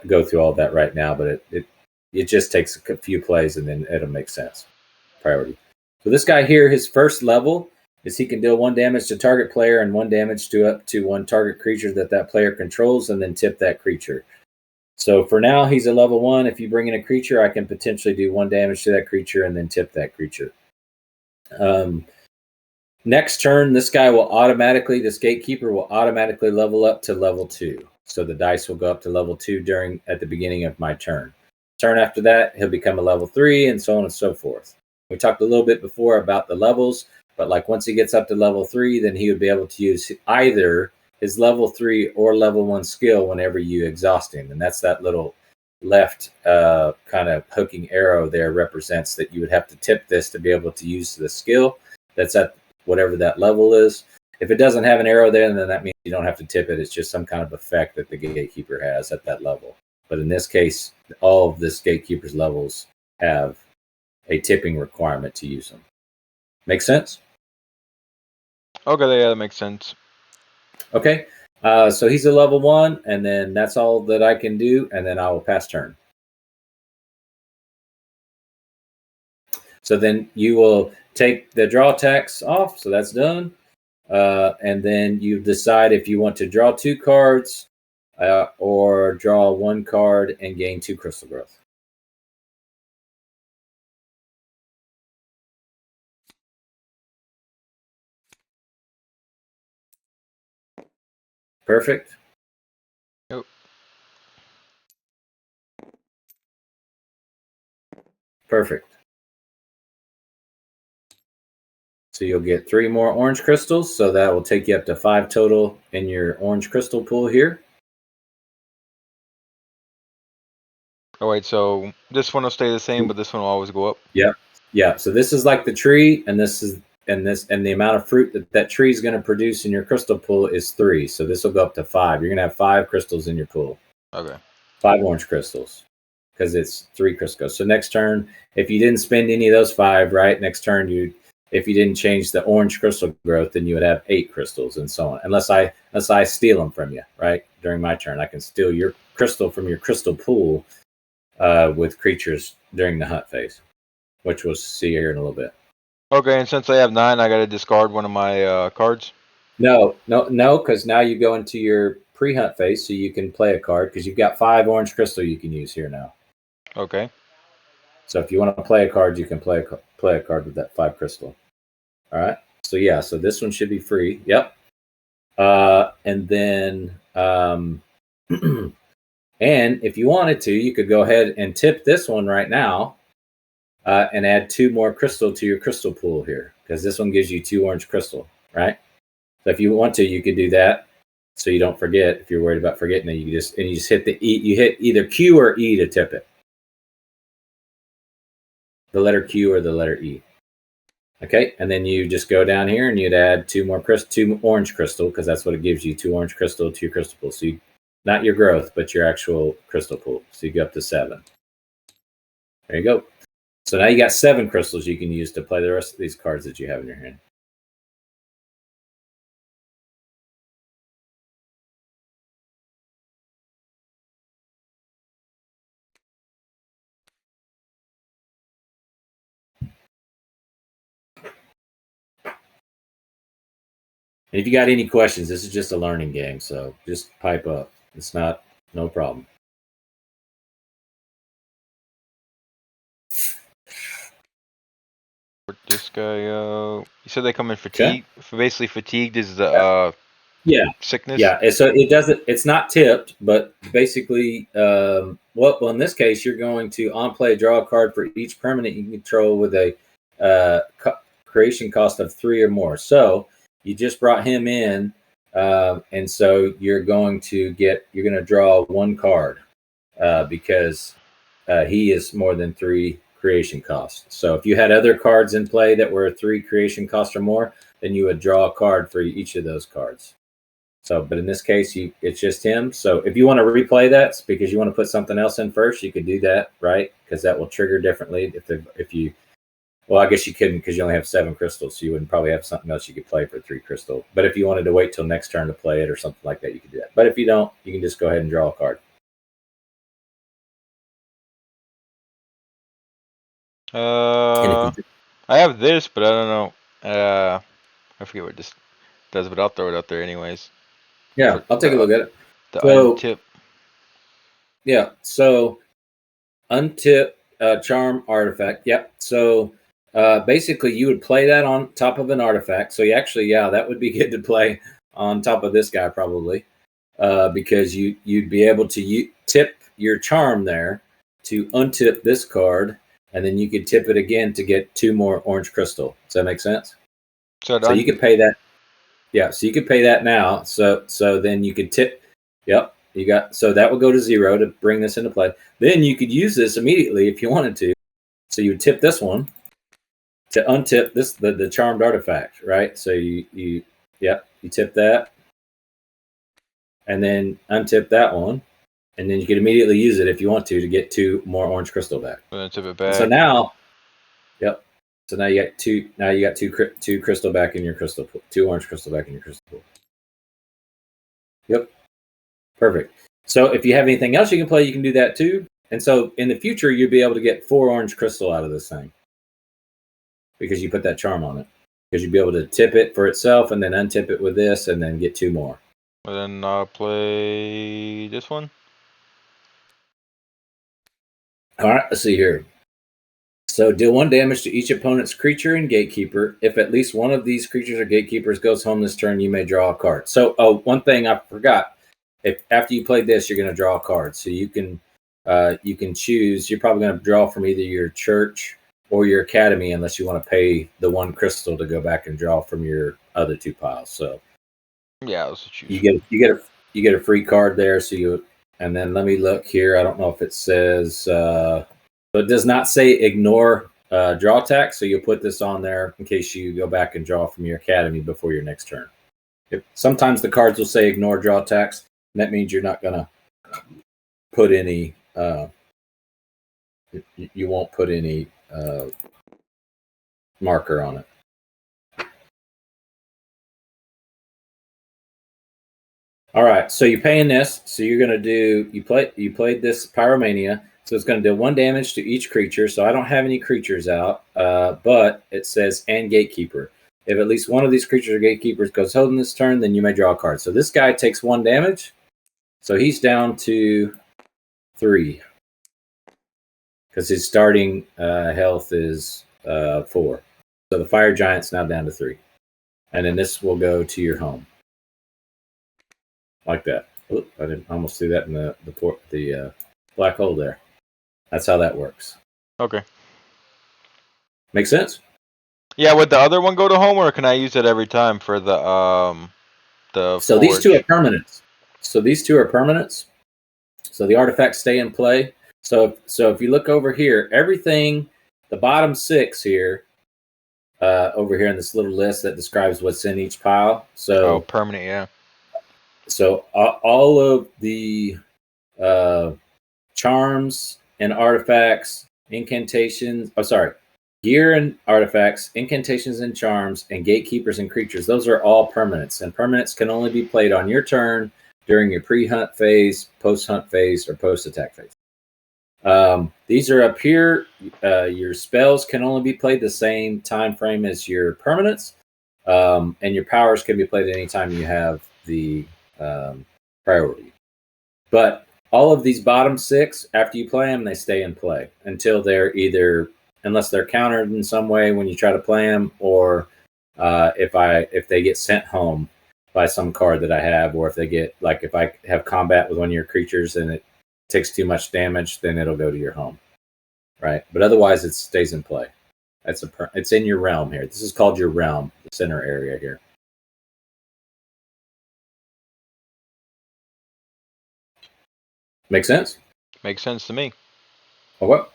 go through all that right now, but it just takes a few plays and then it'll make sense. Priority. So this guy here, his first level is he can deal 1 damage to target player and 1 damage to up to 1 target creature that player controls, and then tip that creature. So for now, he's a level 1. If you bring in a creature, I can potentially do 1 damage to that creature and then tip that creature. Next turn, this gatekeeper will automatically level up to level 2. So the dice will go up to level 2 at the beginning of my turn. Turn after that, he'll become a level 3, and so on and so forth. We talked a little bit before about the levels, but like once he gets up to level 3, then he would be able to use either his level 3 or level 1 skill whenever you exhaust him. And that's that little left kind of hooking arrow there represents that you would have to tip this to be able to use the skill. That's at whatever that level is. If it doesn't have an arrow there, then that means you don't have to tip it. It's just some kind of effect that the gatekeeper has at that level. But in this case, all of this gatekeeper's levels have a tipping requirement to use them. Make sense? Okay, yeah, that makes sense. Okay. So he's a level 1, and then that's all that I can do, and then I will pass turn. So then you will take the draw tax off, so that's done. And then you decide if you want to draw 2 cards or draw 1 card and gain 2 crystal growth. Perfect. Yep. Perfect. So you'll get 3 more orange crystals, so that will take you up to 5 total in your orange crystal pool here. Oh wait, so this one will stay the same, but this one will always go up. Yep. Yeah. So this is like the tree, and the amount of fruit that tree is going to produce in your crystal pool is 3. So this will go up to 5. You're going to have 5 crystals in your pool. Okay. 5 orange crystals, because it's 3 crystals. So next turn, if you didn't spend any of those 5, right? Next turn, if you didn't change the orange crystal growth, then you would have 8 crystals and so on. Unless I steal them from you, right? During my turn, I can steal your crystal from your crystal pool with creatures during the hunt phase, which we'll see here in a little bit. Okay, and since I have 9, I got to discard one of my cards? No, because now you go into your pre-hunt phase, so you can play a card, because you've got 5 orange crystal you can use here now. Okay. So if you want to play a card, you can play a card with that 5 crystal. All right. So yeah, so this one should be free. Yep. And then, and if you wanted to, you could go ahead and tip this one right now, and add 2 more crystal to your crystal pool here, because this one gives you 2 orange crystal, right? So if you want to, you could do that, so you don't forget. If you're worried about forgetting it, you just hit the E. You hit either Q or E to tip it. The letter Q or the letter E. Okay, and then you just go down here and you'd add 2 orange crystal, because that's what it gives you, 2 orange crystal to your crystal pool. So not your growth, but your actual crystal pool. So you go up to 7. There you go. So now you got 7 crystals you can use to play the rest of these cards that you have in your hand. And if you got any questions, this is just a learning game, so just pipe up. It's no problem. This guy, you said they come in fatigue. Okay. Basically, fatigued is the sickness. Yeah. So it doesn't. It's not tipped, but basically, well, in this case, you're going to on play draw a card for each permanent you control with a creation cost of 3 or more. So you just brought him in, and so you're going to draw 1 card because he is more than 3 creation costs. So if you had other cards in play that were 3 creation costs or more, then you would draw a card for each of those cards. So, but in this case, it's just him. So if you want to replay that because you want to put something else in first, you could do that, right? Because that will trigger differently. Well, I guess you couldn't, because you only have 7 crystals, so you wouldn't probably have something else you could play for 3 crystal. But if you wanted to wait till next turn to play it or something like that, you could do that. But if you don't, you can just go ahead and draw a card. I have this, but I don't know. I forget what this does, but I'll throw it out there anyways. Yeah, I'll take a look at it. The untip. Yeah, so untip charm artifact. Yep. So basically, you would play that on top of an artifact. So that would be good to play on top of this guy probably, because you'd be able to tip your charm there to untip this card, and then you could tip it again to get 2 more orange crystal. Does that make sense? So you could pay that. Yeah, so you could pay that now. So then you could tip. Yep, so that would go to 0 to bring this into play. Then you could use this immediately if you wanted to. So you would tip this one, to untip this the charmed artifact, right? So you tip that, and then untip that one, and then you can immediately use it if you want to get 2 more orange crystal back. And then tip it back. So now, yep. So now you got 2. Now you got 2 crystal back in your crystal pool. 2 orange crystal back in your crystal pool. Yep. Perfect. So if you have anything else you can play, you can do that too. And so in the future, you'll be able to get 4 orange crystal out of this thing because you put that charm on it. Because you'll be able to tip it for itself and then untip it with this and then get 2 more. And then I'll play this one. All right, let's see here. So deal 1 damage to each opponent's creature and gatekeeper. If at least one of these creatures or gatekeepers goes home this turn, you may draw a card. So one thing I forgot. If after you play this, you're going to draw a card. So you can choose. You're probably going to draw from either your church or your academy, unless you want to pay the 1 crystal to go back and draw from your other 2 piles. So yeah, let's choose. You get a free card there. So and then let me look here. I don't know if it says. So it does not say ignore draw tax. So you'll put this on there in case you go back and draw from your academy before your next turn. Sometimes the cards will say ignore draw tax. And that means you're not going to put any. You won't put any marker on it. All right, so you're paying this. So you're going to do. You played this Pyromania. So it's going to do 1 damage to each creature. So I don't have any creatures out, but it says and gatekeeper. If at least one of these creatures or gatekeepers goes home this turn, then you may draw a card. So this guy takes 1 damage. So he's down to 3 because his starting health is 4. So the fire giant's now down to 3, and then this will go to your home like that. Oop, I didn't almost do that in the black hole there. That's how that works. Okay. Make sense? Yeah, would the other one go to home, or can I use it every time for the So forge? these 2 are permanents. So the artifacts stay in play. So if you look over here, everything, the bottom 6 here, over here in this little list that describes what's in each pile. So permanent, yeah. So all of the charms and artifacts, incantations. Gear and artifacts, incantations and charms, and gatekeepers and creatures. Those are all permanents, and permanents can only be played on your turn during your pre-hunt phase, post-hunt phase, or post-attack phase. These are up here. Your spells can only be played the same time frame as your permanents, and your powers can be played anytime you have the priority. But all of these bottom 6, after you play them, they stay in play until they're unless they're countered in some way when you try to play them, or if they get sent home by some card that I have, or if they get, like, if I have combat with one of your creatures and it takes too much damage, then it'll go to your home, right? But otherwise, it stays in play. It's in your realm here. This is called your realm, the center area here. Make sense? Makes sense to me. Okay.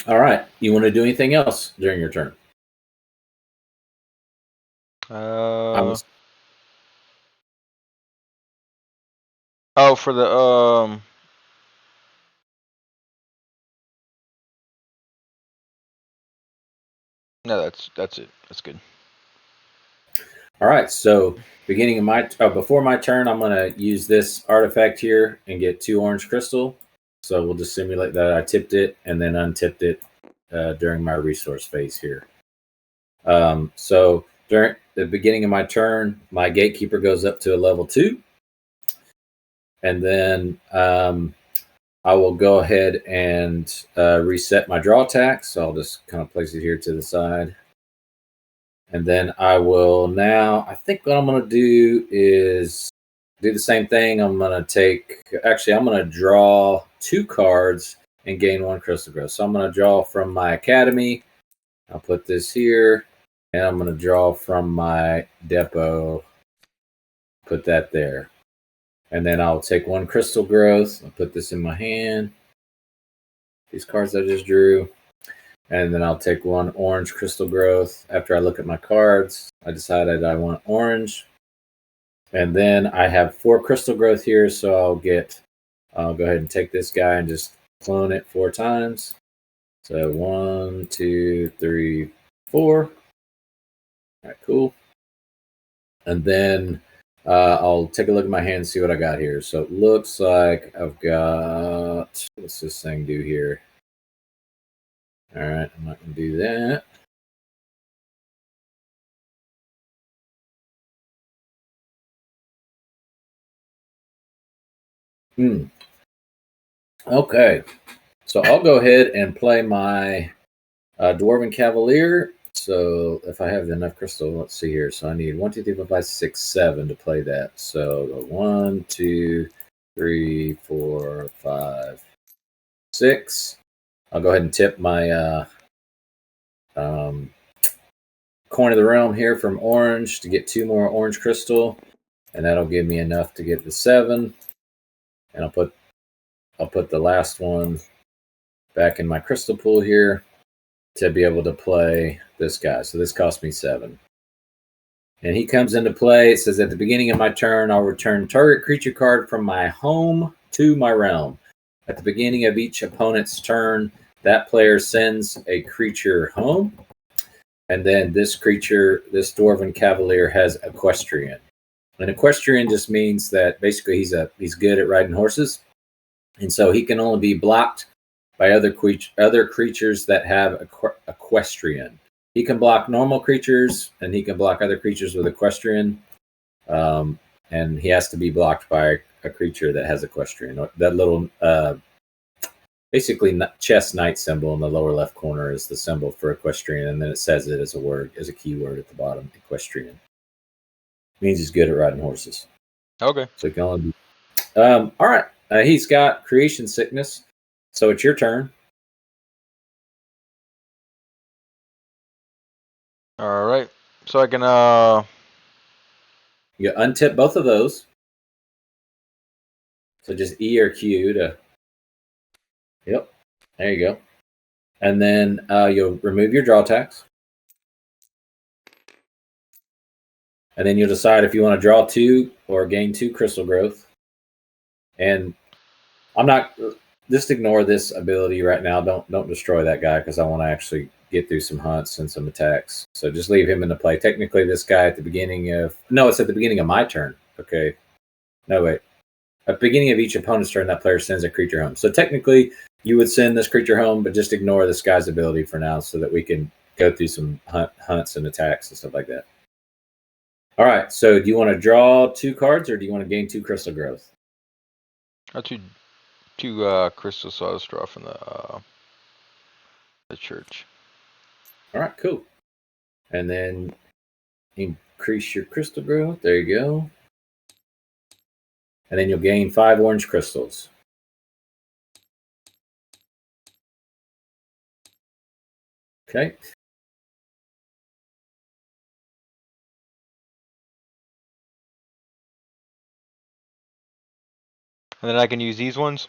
All right. You want to do anything else during your turn? For the no, that's it. That's good. All right. So beginning of before my turn, I'm going to use this artifact here and get 2 orange crystal. So we'll just simulate that I tipped it and then untipped it during my resource phase here. So during the beginning of my turn, my gatekeeper goes up to a level 2. And then I will go ahead and reset my draw tax. So I'll just kind of place it here to the side. And then I will now, I think what I'm going to do is do the same thing. I'm going to draw 2 cards and gain 1 crystal growth. So I'm going to draw from my academy. I'll put this here. And I'm going to draw from my depot. Put that there. And then I'll take 1 crystal growth. I'll put this in my hand. These cards I just drew. And then I'll take one orange crystal growth. After I look at my cards, I decided I want orange. And then I have 4 crystal growth here, so I'll go ahead and take this guy and just clone it 4 times. So 1, 2, 3, 4. All right, cool. And then I'll take a look at my hand and see what I got here. So it looks like I've got, what's this thing do here? All right, I'm not going to do that. Okay, so I'll go ahead and play my Dwarven Cavalier. So if I have enough crystal, let's see here. So I need 1, 2, 3, 4, 5, 6, 7 to play that. So 1, 2, 3, 4, 5, 6. I'll go ahead and tip my Coin of the Realm here from orange to get 2 more orange crystal, and that'll give me enough to get the 7. And I'll put the last one back in my crystal pool here to be able to play this guy. So this cost me 7. And he comes into play. It says at the beginning of my turn, I'll return target creature card from my home to my realm. At the beginning of each opponent's turn, that player sends a creature home. And then this creature, this Dwarven Cavalier, has Equestrian. And Equestrian just means that basically he's good at riding horses. And so he can only be blocked by other creatures that have Equestrian. He can block normal creatures, and he can block other creatures with Equestrian. And he has to be blocked by a creature that has Equestrian. That little, basically, chess knight symbol in the lower left corner is the symbol for Equestrian, and then it says it as a word, as a keyword at the bottom, Equestrian. It means he's good at riding horses. Okay. So he can only be. All right. He's got Creation Sickness, so it's your turn. All right. So I can You untip both of those. So just E or Q to. Yep. There you go. And then you'll remove your draw tax. And then you'll decide if you want to draw 2 or gain 2 crystal growth. And I'm not, just ignore this ability right now. Don't destroy that guy because I want to actually get through some hunts and some attacks. So just leave him into play. Technically, this guy at the beginning of, no, it's at the beginning of my turn. Okay. No, wait. At the beginning of each opponent's turn, that player sends a creature home. So technically, you would send this creature home, but just ignore this guy's ability for now so that we can go through some hunts and attacks and stuff like that. All right. So do you want to draw 2 cards or do you want to gain 2 crystal growth? Two crystals, so I'll draw from the church. All right, cool. And then increase your crystal growth. There you go. And then you'll gain 5 orange crystals. Okay. And then I can use these ones?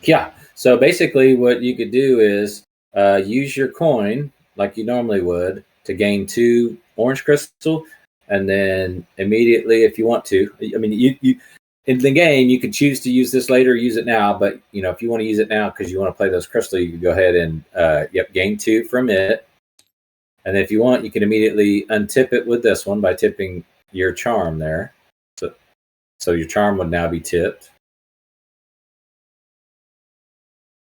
Yeah. So basically what you could do is use your coin like you normally would to gain 2 orange crystal. And then immediately, if you want to, I mean, you in the game, you could choose to use this later or use it now. But, if you want to use it now because you want to play those crystal, you can go ahead and, gain 2 from it. And if you want, you can immediately untip it with this one by tipping your charm there. So your charm would now be tipped.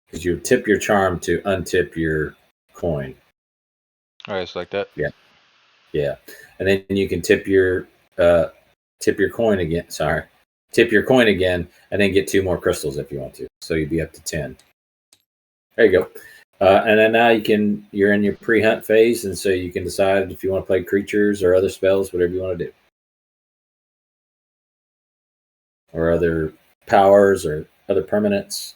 Because you tip your charm to untip your coin. All right, it's like that. Yeah, and then you can tip your coin again. Sorry, tip your coin again, and then get 2 more crystals if you want to. So you'd be up to 10. There you go. And then now you're in your pre-hunt phase, and so you can decide if you want to play creatures or other spells, whatever you want to do, or other powers or other permanents.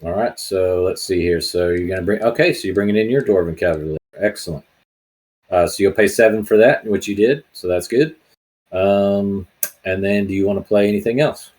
All right, so let's see here. So you're going to so you're bringing in your Dwarven Cavalier. Excellent. So you'll pay 7 for that, which you did, so that's good. And then do you want to play anything else?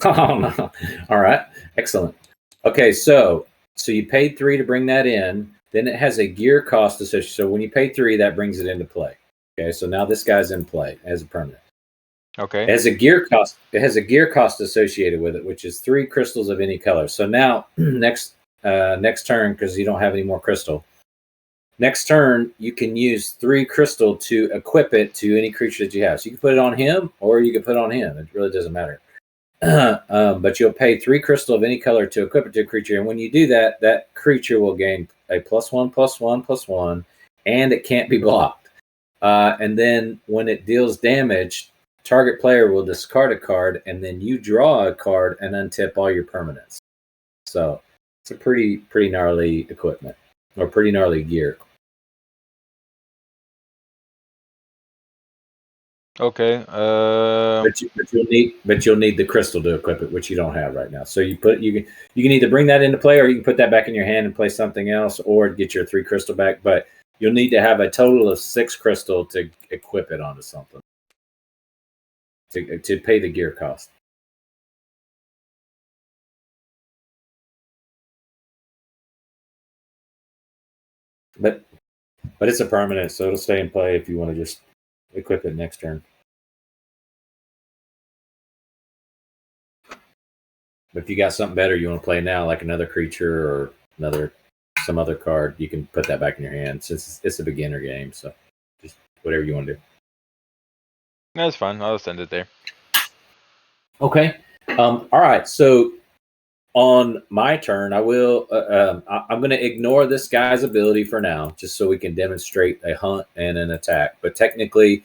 Oh, no. All right. Excellent. Okay, so you paid 3 to bring that in. Then it has a gear cost associated. So when you pay 3, that brings it into play. Okay, so now this guy's in play as a permanent. Okay. It has a gear cost. It has a gear cost associated with it, which is 3 crystals of any color. So now next turn, because you don't have any more crystal. Next turn, you can use 3 crystal to equip it to any creature that you have. So you can put it on him, or you can put it on him. It really doesn't matter. But you'll pay 3 crystal of any color to equip it to a creature, and when you do that, that creature will gain a +1/+1/+1, and it can't be blocked. And then when it deals damage, target player will discard a card, and then you draw a card and untip all your permanents. So it's a pretty gnarly equipment, or pretty gnarly gear. Okay. But you'll need the crystal to equip it, which you don't have right now. So you can either bring that into play, or you can put that back in your hand and play something else, or get your 3 crystal back. But you'll need to have a total of 6 crystal to equip it onto something to pay the gear cost. But it's a permanent, so it'll stay in play if you want to just equip it next turn. But if you got something better you want to play now, like another creature or some other card, you can put that back in your hand, since it's a beginner game. So just whatever you want to do. That's fine. I'll send it there. Okay. All right. So on my turn, I will. I'm going to ignore this guy's ability for now, just so we can demonstrate a hunt and an attack. But technically,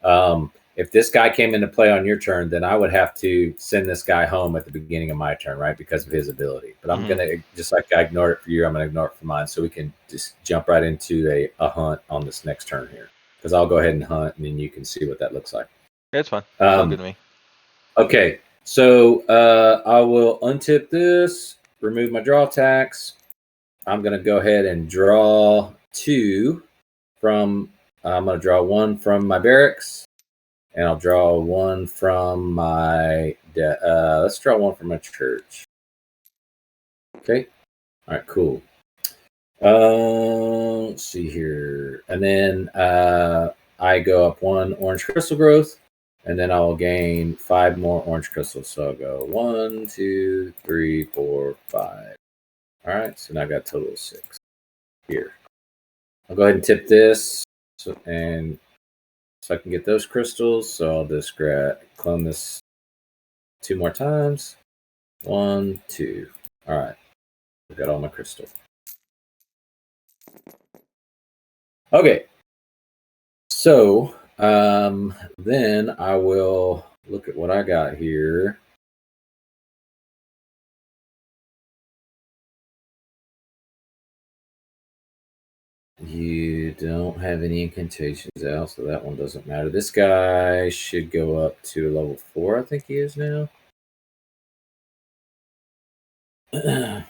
if this guy came into play on your turn, then I would have to send this guy home at the beginning of my turn, right? Because of his ability. But I'm going to, just like I ignored it for you, I'm going to ignore it for mine. So we can just jump right into a hunt on this next turn here. Because I'll go ahead and hunt, and then you can see what that looks like. That's fine. Sounds good to me. Okay. So I will untip this, remove my draw tax. I'm going to go ahead and draw 2 from, I'm going to draw 1 from my barracks. And I'll draw 1 from my, let's draw 1 from my church. Okay. All right, cool. Let's see here. And then I go up 1 orange crystal growth, and then I'll gain 5 more orange crystals. So I'll go 1, 2, 3, 4, 5. All right, so now I got a total of 6 here. I'll go ahead and tip this, so I can get those crystals. So I'll just clone this 2 more times. 1, 2. All right. I've got all my crystals. Okay. So then I will look at what I got here. You don't have any incantations out, so that one doesn't matter. This guy should go up to level 4, I think he is now. Yeah.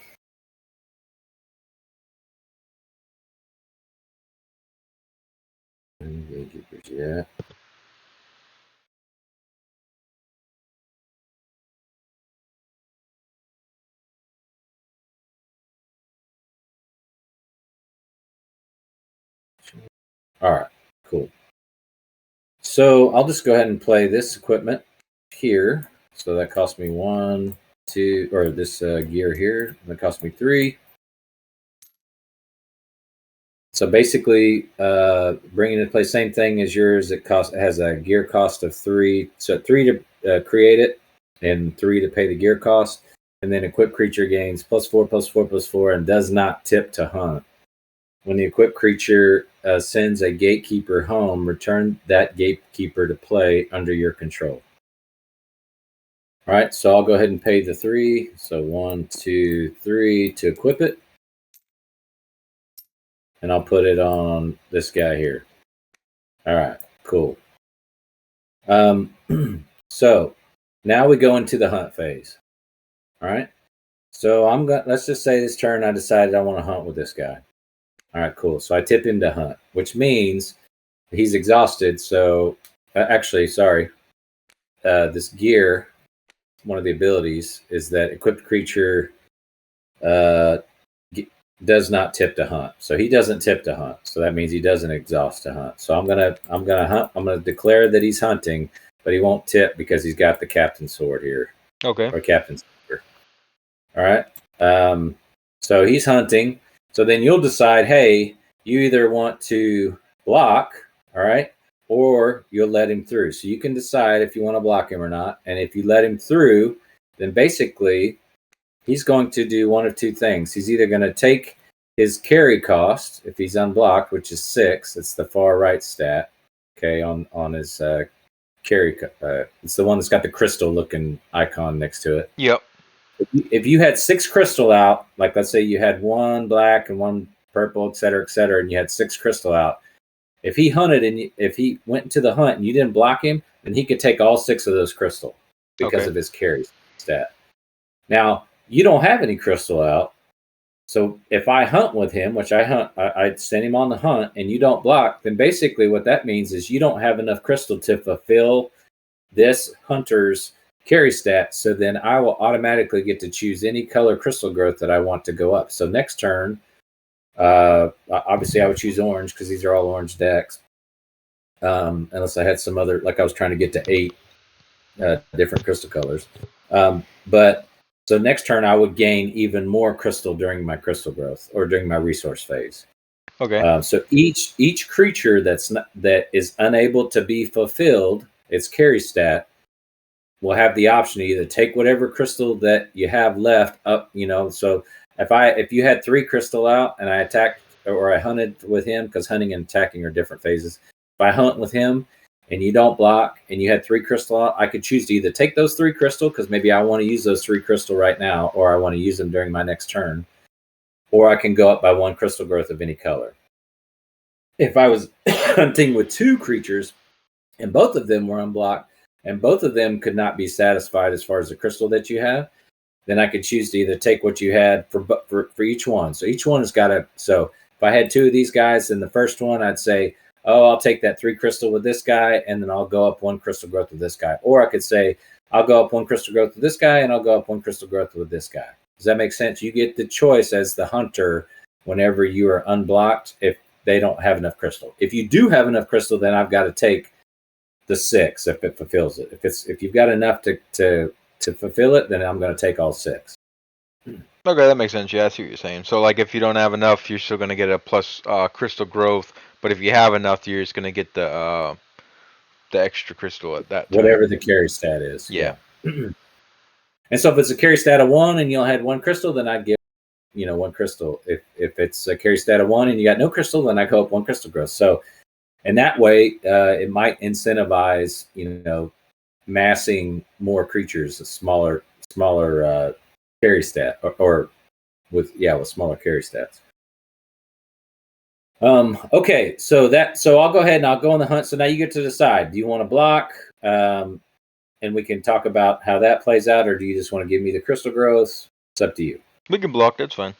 All right, cool. So I'll just go ahead and play this equipment here. So that cost me 1, 2, or this gear here. That cost me 3. So basically, bringing into play same thing as yours. It has a gear cost of 3. So 3 to create it, and 3 to pay the gear cost. And then equipped creature gains +4/+4/+4 and does not tip to hunt. When the equipped creature sends a gatekeeper home, return that gatekeeper to play under your control. All right, so I'll go ahead and pay the 3. So 1, 2, 3 to equip it. And I'll put it on this guy here. All right, cool. So now we go into the hunt phase. All right. So let's just say this turn I decided I want to hunt with this guy. All right, cool. So I tip him to hunt, which means he's exhausted. So actually, sorry. This gear, one of the abilities is that equipped creature does not tip to hunt. So he doesn't tip to hunt. So that means he doesn't exhaust to hunt. So I'm gonna hunt. I'm gonna declare that he's hunting, but he won't tip because he's got the captain's sword here. Okay. Or captain's sword. All right. So he's hunting. So then you'll decide, hey, you either want to block, all right, or you'll let him through. So you can decide if you want to block him or not. And if you let him through, then basically he's going to do one of two things. He's either going to take his carry cost if he's unblocked, which is 6. It's the far right stat. Okay, on his carry. It's the one that's got the crystal looking icon next to it. Yep. If you had 6 crystal out, like let's say you had 1 black and 1 purple, et cetera, and you had 6 crystal out. If he hunted and if he went into the hunt and you didn't block him, then he could take all 6 of those crystal because of his carry stat. Now, you don't have any crystal out. So if I hunt with him, which I send him on the hunt and you don't block, then basically what that means is you don't have enough crystal to fulfill this hunter's carry stat. So then I will automatically get to choose any color crystal growth that I want to go up. So next turn, obviously I would choose orange because these are all orange decks. Unless I had some other, like I was trying to get to 8 different crystal colors. But so next turn I would gain even more crystal during my crystal growth or during my resource phase. Okay. So each creature that is unable to be fulfilled, its carry stat, will have the option to either take whatever crystal that you have left up. So if you had 3 crystal out and I attacked or I hunted with him, because hunting and attacking are different phases. If I hunt with him and you don't block and you had 3 crystal out, I could choose to either take those 3 crystal because maybe I want to use those 3 crystal right now, or I want to use them during my next turn, or I can go up by 1 crystal growth of any color. If I was hunting with 2 creatures and both of them were unblocked and both of them could not be satisfied as far as the crystal that you have, then I could choose to either take what you had for each one. So each one has got to. So if I had 2 of these guys, then the first one I'd say, oh, I'll take that 3 crystal with this guy, and then I'll go up 1 crystal growth with this guy. Or I could say, I'll go up 1 crystal growth with this guy, and I'll go up 1 crystal growth with this guy. Does that make sense? You get the choice as the hunter whenever you are unblocked if they don't have enough crystal. If you do have enough crystal, then I've got to take the 6 if it fulfills it. If you've got enough to fulfill it, then I'm going to take all 6. Okay, that makes sense. Yeah, I see what you're saying. So, like, if you don't have enough, you're still gonna get a plus crystal growth. But if you have enough, you're just gonna get the extra crystal at that turn. Whatever the carry stat is. Yeah. And so if it's a carry stat of 1 and you had 1 crystal, then I'd give 1 crystal. If it's a carry stat of 1 and you got no crystal, then I go up 1 crystal growth. So, and that way, it might incentivize massing more creatures, a smaller carry stat, or with smaller carry stats. Okay, so I'll go ahead and I'll go on the hunt. So now you get to decide: do you want to block? And we can talk about how that plays out, or do you just want to give me the crystal growth? It's up to you. We can block. That's fine.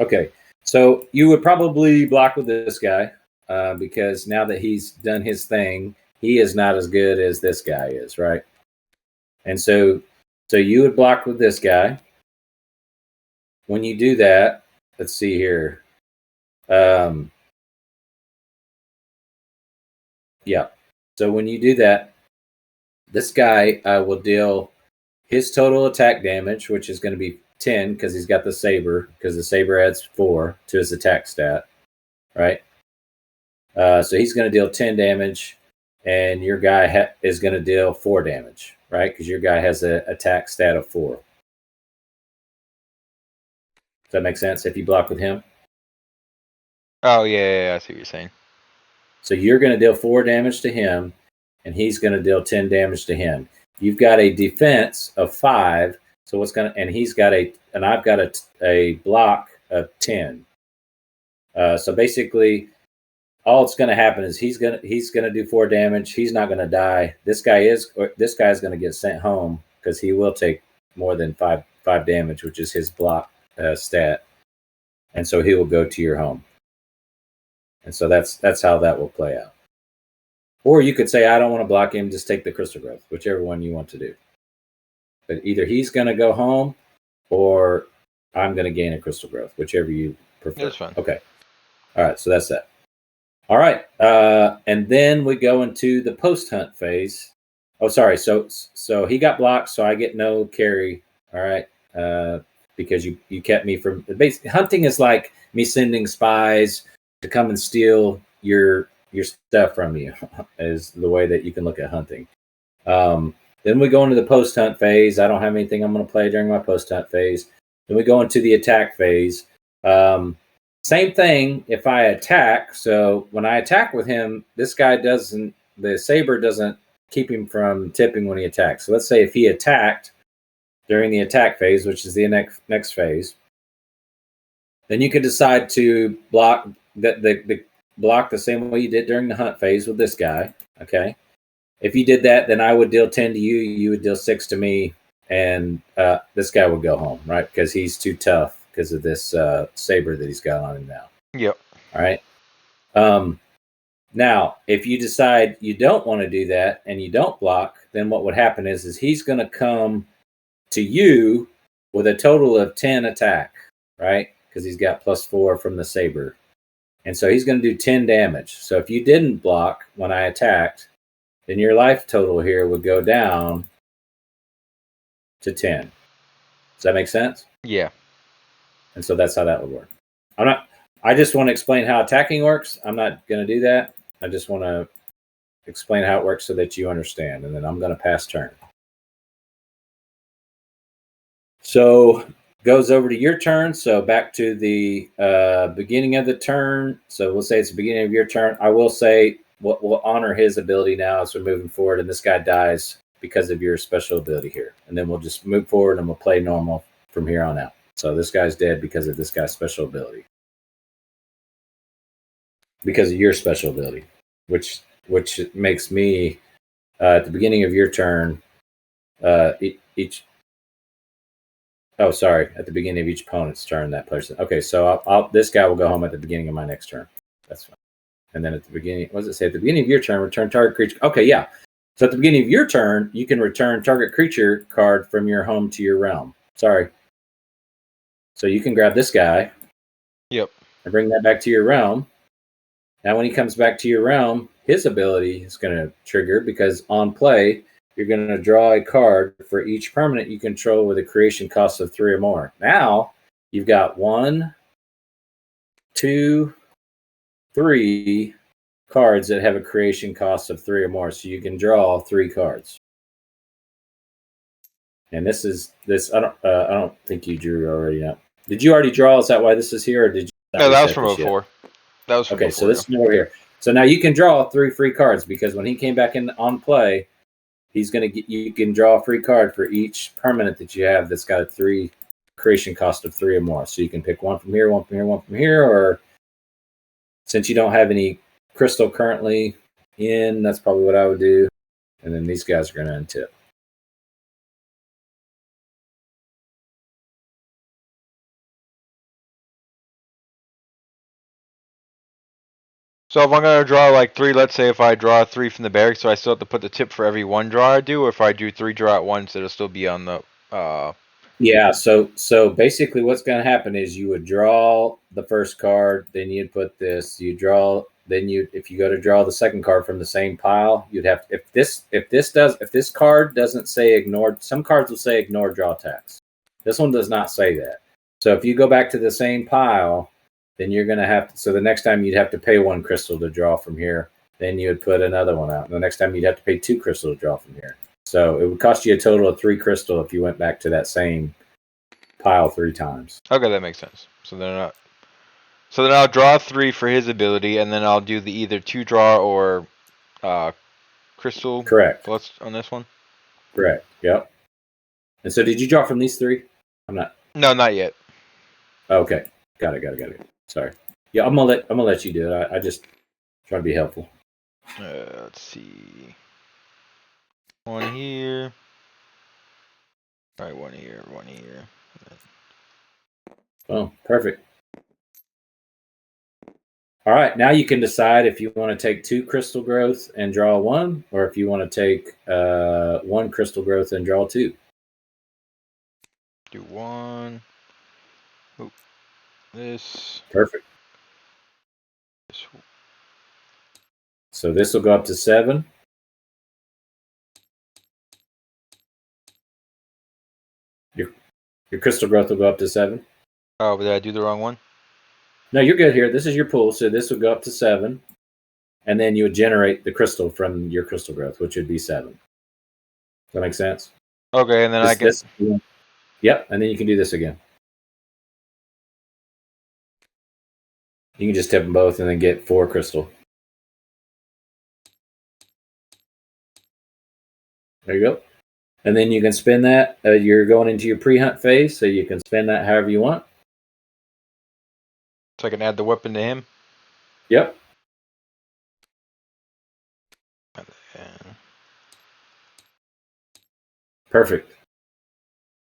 Okay, so you would probably block with this guy because now that he's done his thing, he is not as good as this guy is, right? And so you would block with this guy. When you do that, let's see here. So when you do that, this guy will deal his total attack damage, which is going to be 10 because he's got the saber, because the saber adds 4 to his attack stat, right? So he's going to deal 10 damage, and your guy is going to deal 4 damage, right? Because your guy has an attack stat of 4. Does that make sense if you block with him? Oh, yeah, I see what you're saying. So you're going to deal 4 damage to him, and he's going to deal 10 damage to him. You've got a defense of 5, so I've got a block of 10. So basically, all it's going to happen is he's going to do 4 damage. He's not going to die. This guy is going to get sent home because he will take more than five damage, which is his block stat, and so he will go to your home. And so that's how that will play out. Or you could say, I don't want to block him, just take the crystal growth, whichever one you want to do. But either he's going to go home, or I'm going to gain a crystal growth, whichever you prefer. That's fine. Okay. All right, so that's that. All right, and then we go into the post-hunt phase. Oh, sorry. So he got blocked, so I get no carry. All right, because you kept me from. Hunting is like me sending spies to come and steal your stuff from you. Is the way that you can look at hunting. Then we go into the post-hunt phase. I don't have anything I'm going to play during my post-hunt phase. Then we go into the attack phase. Same thing if I attack. So when I attack with him, this guy doesn't, the saber doesn't keep him from tipping when he attacks. So let's say if he attacked during the attack phase, which is the next phase, then you could decide to block the block the same way you did during the hunt phase with this guy. Okay. If you did that, then I would deal 10 to you, you would deal 6 to me, and this guy would go home, right? Because he's too tough because of this saber that he's got on him now. Yep. All right. Now, if you decide you don't want to do that and you don't block, then what would happen is he's going to come to you with a total of 10 attack, right? Because he's got +4 from the saber. And so he's going to do 10 damage. So if you didn't block when I attacked, then your life total here would go down to 10. Does that make sense? Yeah. And so that's how that would work. I just want to explain how attacking works. I'm not going to do that. I just want to explain how it works so that you understand. And then I'm going to pass turn. So goes over to your turn. So back to the beginning of the turn. So we'll say it's the beginning of your turn. I will say we'll honor his ability now as we're moving forward. And this guy dies because of your special ability here. And then we'll just move forward and we'll play normal from here on out. So this guy's dead because of this guy's special ability. Because of your special ability, which makes me at the beginning of your turn, at the beginning of each opponent's turn, that person. Okay, so this guy will go home at the beginning of my next turn. That's fine. And then at the beginning, what does it say? At the beginning of your turn, return target creature. Okay, yeah. So at the beginning of your turn, you can return target creature card from your home to your realm. Sorry. So you can grab this guy. Yep. And bring that back to your realm. Now, when he comes back to your realm, his ability is going to trigger because on play, you're going to draw a card for each permanent you control with a creation cost of 3 or more. Now, you've got 1, 2, 3 cards that have a creation cost of 3 or more, so you can draw 3 cards. And this. I don't think you drew already. Yet. Did you already draw? Is that why this is here, or did you? No, that was from before. That was from okay. Before, So this is over here. So now you can draw 3 free cards because when he came back in on play, he's going to get. You can draw a free card for each permanent that you have that's got a 3 creation cost of 3 or more. So you can pick one from here, one from here, one from here, or since you don't have any crystal currently in, that's probably what I would do. And then these guys are going to untip. So if I'm going to draw like 3, let's say if I draw 3 from the barracks, so I still have to put the tip for every 1 draw I do, or if I do 3 draw at once, it'll still be on the... Yeah, so basically what's going to happen is you would draw the first card, then you'd put this, you draw, then if you go to draw the second card from the same pile, you'd have, if this card doesn't say ignore, some cards will say ignore draw tax. This one does not say that. So if you go back to the same pile, then you're going to have to, so the next time you'd have to pay 1 crystal to draw from here, then you would put another one out. And the next time you'd have to pay 2 crystal to draw from here. So it would cost you a total of 3 crystal if you went back to that same pile 3 times. Okay, that makes sense. So then I'll draw 3 for his ability, and then I'll do the either 2 draw or crystal. Correct. On this one. Correct. Yep. And so, did you draw from these 3? I'm not. No, not yet. Okay. Got it. Sorry. Yeah, I'm gonna let you do it. I just try to be helpful. Let's see. One here. All right, one here, one here. Oh, perfect. All right, now you can decide if you want to take 2 crystal growth and draw 1, or if you want to take 1 crystal growth and draw 2. Do 1. Oop. This. Perfect. This. So this will go up to 7. Your crystal growth will go up to 7. Oh, but did I do the wrong one? No, you're good here. This is your pool, so this would go up to 7. And then you would generate the crystal from your crystal growth, which would be 7. Does that make sense? Okay, and then I can. Yep, and then you can do this again. You can just tip them both and then get 4 crystal. There you go. And then you can spin that. You're going into your pre-hunt phase, so you can spin that however you want. So I can add the weapon to him? Yep. Perfect.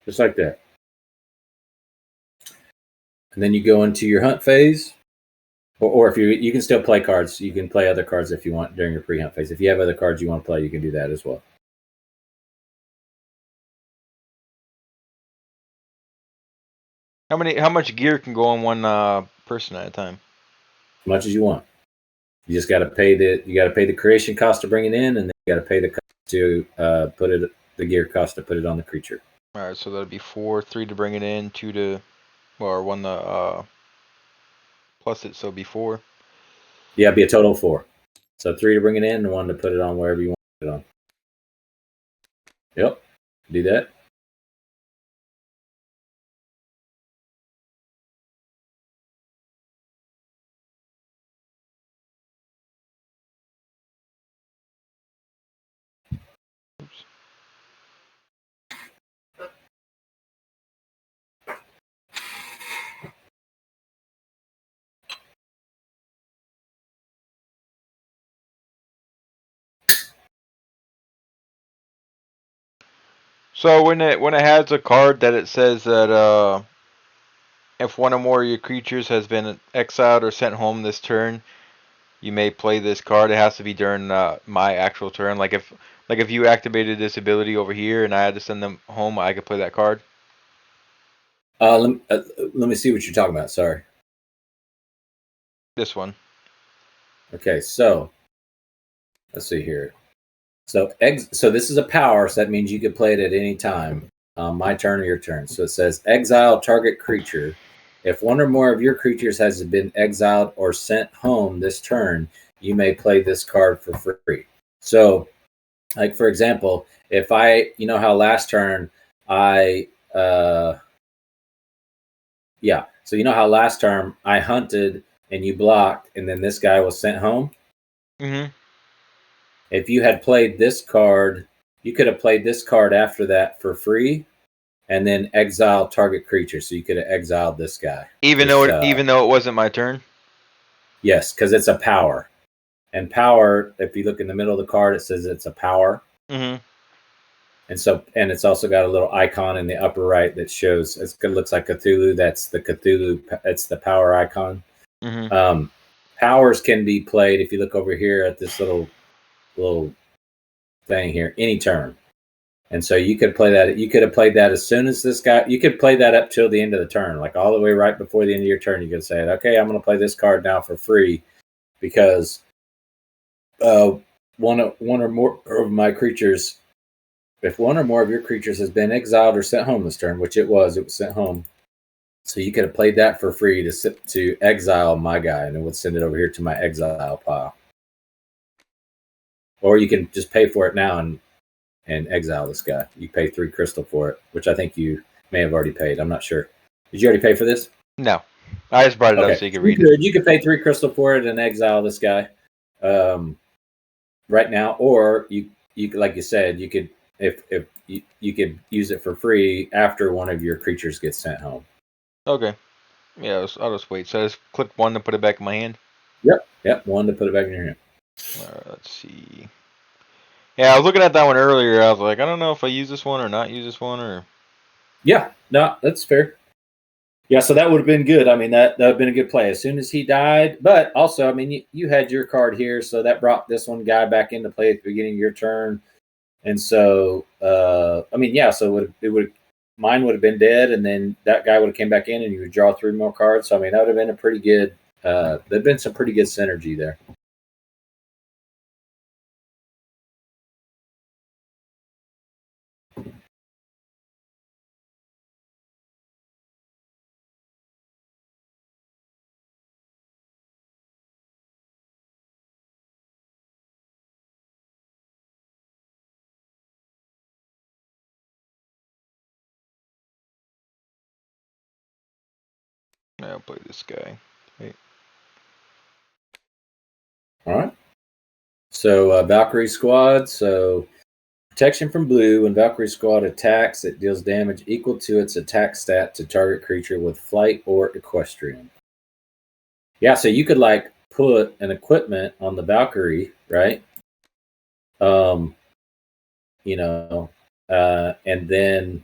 Just like that. And then you go into your hunt phase. Or if you can still play cards. You can play other cards if you want during your pre-hunt phase. If you have other cards you want to play, you can do that as well. How much gear can go on one person at a time? As much as you want. You just got to pay the creation cost to bring it in, and then you got to pay the cost to the gear cost to put it on the creature. All right, so that'd be 4, 3 to bring it in, 2 to, or 1 to plus it, so it'd be 4. Yeah, it'd be a total of 4. So 3 to bring it in, and 1 to put it on wherever you want to put it on. Yep, do that. Oops. So when it has a card that it says that if one or more of your creatures has been exiled or sent home this turn, you may play this card. It has to be during my actual turn. Like if you activated this ability over here and I had to send them home, I could play that card. Let me see what you're talking about. Sorry. This one. Okay, so let's see here. So this is a power, so that means you can play it at any time. My turn or your turn. So it says exile target creature. If one or more of your creatures has been exiled or sent home this turn, you may play this card for free. So, like for example, if how last turn I so how last turn I hunted and you blocked, and then this guy was sent home. Mm-hmm. If you had played this card, you could have played this card after that for free, and then exile target creature. So you could have exiled this guy, Even though it wasn't my turn. Yes, because it's a power, and power. If you look in the middle of the card, it says it's a power. Mm-hmm. And it's also got a little icon in the upper right that shows it looks like Cthulhu. That's the Cthulhu. It's the power icon. Mm-hmm. Powers can be played if you look over here at this little thing here, any turn. And so you could play that. You could have played that as soon as this guy. You could play that up till the end of the turn, like all the way right before the end of your turn. You could say, "Okay, I'm going to play this card now for free because one or more of my creatures. If one or more of your creatures has been exiled or sent home this turn, which it was sent home. So you could have played that for free to exile my guy, and it would send it over here to my exile pile. Or you can just pay for it now and exile this guy. You pay 3 crystal for it, which I think you may have already paid. I'm not sure. Did you already pay for this? No, I just brought it up so you could read it. You could pay 3 crystal for it and exile this guy right now, or you like you said, you could if you could use it for free after one of your creatures gets sent home. Okay. Yeah, I'll just wait. So I just click 1 to put it back in my hand. Yep. 1 to put it back in your hand. All right, let's see. Yeah, I was looking at that one earlier. I was like, I don't know if I use this one or not use this one or. Yeah, no, that's fair. Yeah, so that would have been good. I mean, that would have been a good play as soon as he died. But also, I mean, you had your card here, so that brought this one guy back into play at the beginning of your turn. And so, I mean, yeah, so it would mine would have been dead, and then that guy would have came back in, and you would draw 3 more cards. So I mean, that would have been a pretty good. There'd been some pretty good synergy there. I'll play this guy. Wait. All right. So Valkyrie squad. So protection from blue. When Valkyrie squad attacks, it deals damage equal to its attack stat to target creature with flight or equestrian. Yeah, so you could like put an equipment on the Valkyrie, right? You know, and then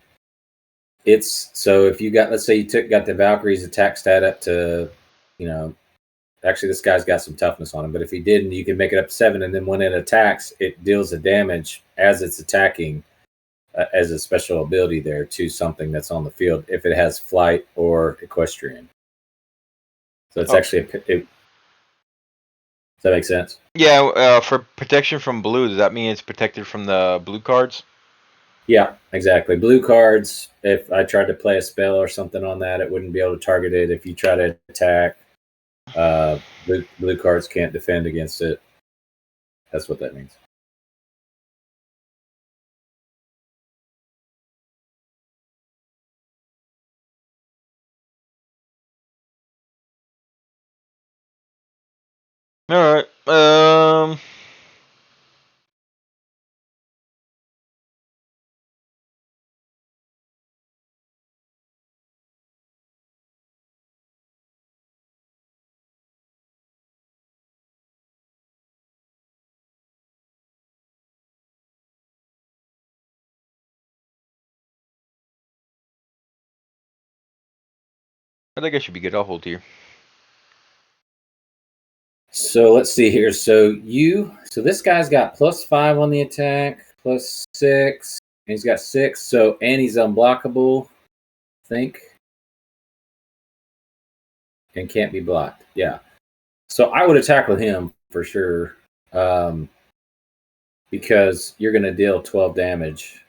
it's so if you got, let's say you got the Valkyrie's attack stat up to, actually this guy's got some toughness on him, but if he didn't, you can make it up to 7, and then when it attacks, it deals the damage as it's attacking as a special ability there to something that's on the field if it has flight or equestrian. So it's actually does that make sense? Yeah, for protection from blue, does that mean it's protected from the blue cards? Yeah, exactly. Blue cards, if I tried to play a spell or something on that, it wouldn't be able to target it. If you try to attack, blue cards can't defend against it. That's what that means. All right. I think I should be good. I'll hold here. So let's see here. So this guy's got +5 on the attack, +6, and he's got 6. So and he's unblockable, I think, and can't be blocked. Yeah. So I would attack with him for sure, because you're going to deal 12 damage.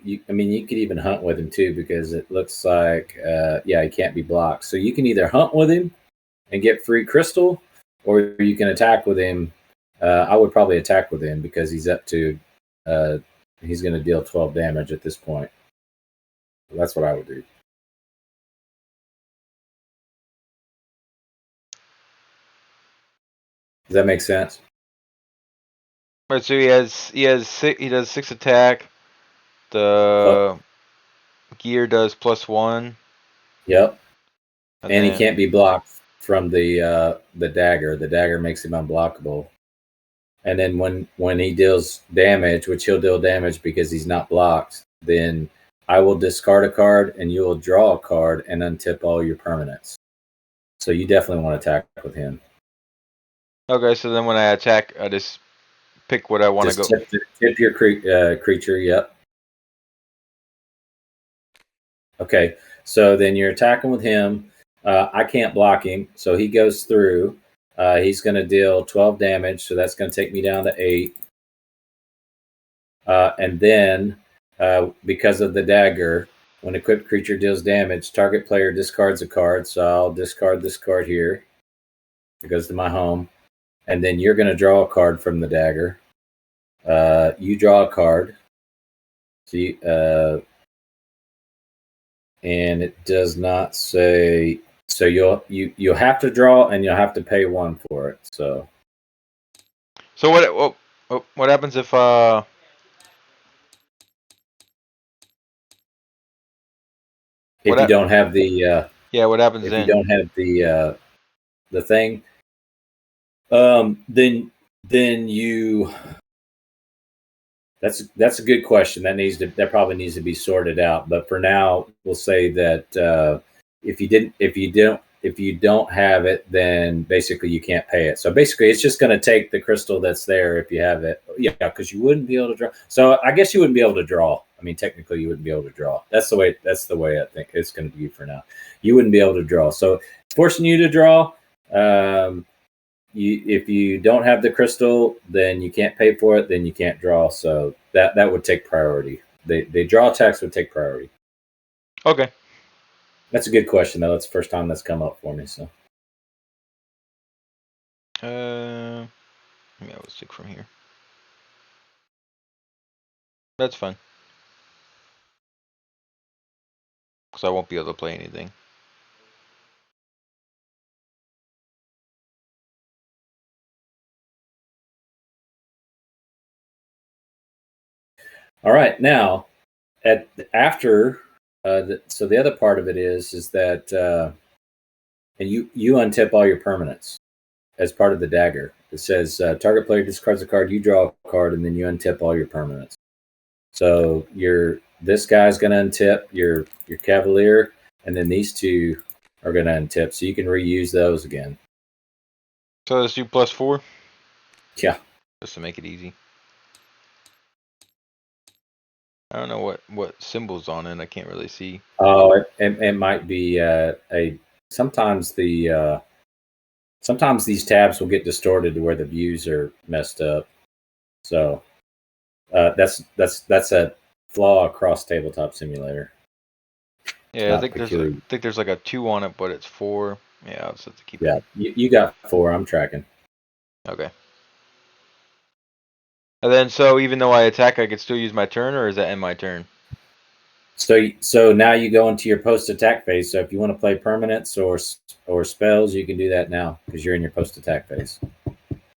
You could even hunt with him too, because it looks like, he can't be blocked. So you can either hunt with him and get free crystal, or you can attack with him. I would probably attack with him because he's up to, he's going to deal 12 damage at this point. That's what I would do. Does that make sense? Right, so he does 6 attack. The gear does +1. Yep. And he can't be blocked from the dagger. The dagger makes him unblockable. And then when he deals damage, which he'll deal damage because he's not blocked, then I will discard a card and you will draw a card and untip all your permanents. So you definitely want to attack with him. Okay, so then when I attack, I just pick what I want to go. Tip your creature, yep. Okay, so then you're attacking with him. I can't block him, so he goes through. He's going to deal 12 damage, so that's going to take me down to 8. And then, because of the dagger, when equipped creature deals damage, target player discards a card. So I'll discard this card here. It goes to my home. And then you're going to draw a card from the dagger. You draw a card. See, and it does not say. So you'll have to draw, and you'll have to pay 1 for it. So what happens if if you don't have the what happens if then? you don't have the thing, then you That's a good question. That probably needs to be sorted out. But for now, we'll say that if you don't have it, then basically you can't pay it. So basically, it's just going to take the crystal that's there if you have it. Yeah, because you wouldn't be able to draw. So I guess you wouldn't be able to draw. I mean, technically, you wouldn't be able to draw. That's the way. That's the way I think it's going to be for now. You wouldn't be able to draw. So it's forcing you to draw. If you don't have the crystal, then you can't pay for it. Then you can't draw. So that would take priority. The draw tax would take priority. Okay. That's a good question, though. That's the first time that's come up for me. So. Yeah, let's take from here. That's fine. Because I won't be able to play anything. All right, now after so the other part of it is that and you untip all your permanents as part of the dagger. It says target player discards a card, you draw a card, and then you untip all your permanents. So this guy's going to untip your Cavalier, and then these two are going to untip, so you can reuse those again. So let's do +4? Yeah. Just to make it easy. I don't know what symbol's on it. I can't really see. Oh, it might be sometimes sometimes these tabs will get distorted to where the views are messed up. So that's a flaw across Tabletop Simulator. Yeah, I think there's like a 2 on it, but it's 4. Yeah, I'll just have to keep it. Yeah, you got 4. I'm tracking. Okay. And then, so even though I attack, I could still use my turn, or is that end my turn? So now you go into your post-attack phase. So if you want to play permanents or spells, you can do that now because you're in your post-attack phase.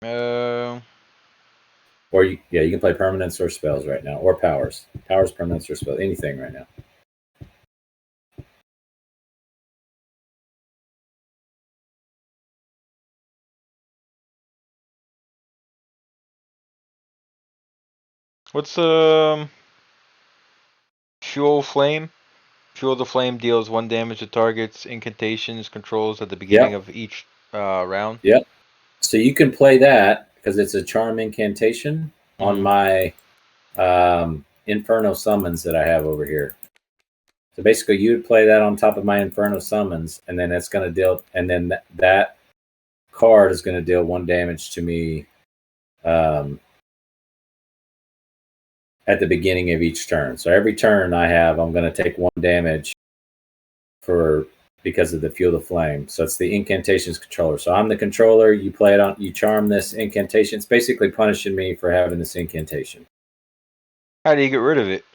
Or you can play permanents or spells right now, or powers, permanents, or spells, anything right now. What's Fuel Flame? Fuel the Flame deals 1 damage to targets, incantations, controls at the beginning of each round. Yep. So you can play that because it's a charm incantation on my Inferno summons that I have over here. So basically, you would play that on top of my Inferno summons, and then it's going to deal, and then that card is going to deal 1 damage to me at the beginning of each turn. So every turn I'm going to take 1 damage because of the Fuel the Flame. So it's the incantations controller. So I'm the controller. You play it on. You charm this incantation. It's basically punishing me for having this incantation. How do you get rid of it?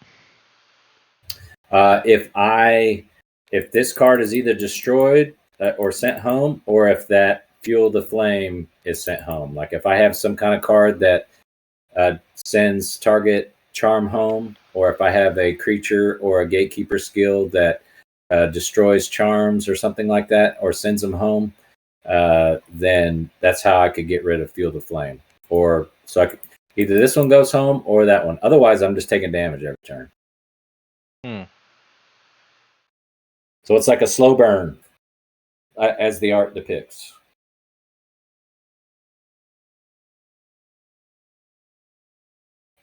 If this card is either destroyed or sent home, or if that Fuel the Flame is sent home. Like if I have some kind of card that sends target charm home, or if I have a creature or a gatekeeper skill that destroys charms or something like that, or sends them home, then that's how I could get rid of Fuel the Flame. Or so either this one goes home or that one. Otherwise, I'm just taking damage every turn. So it's like a slow burn, as the art depicts.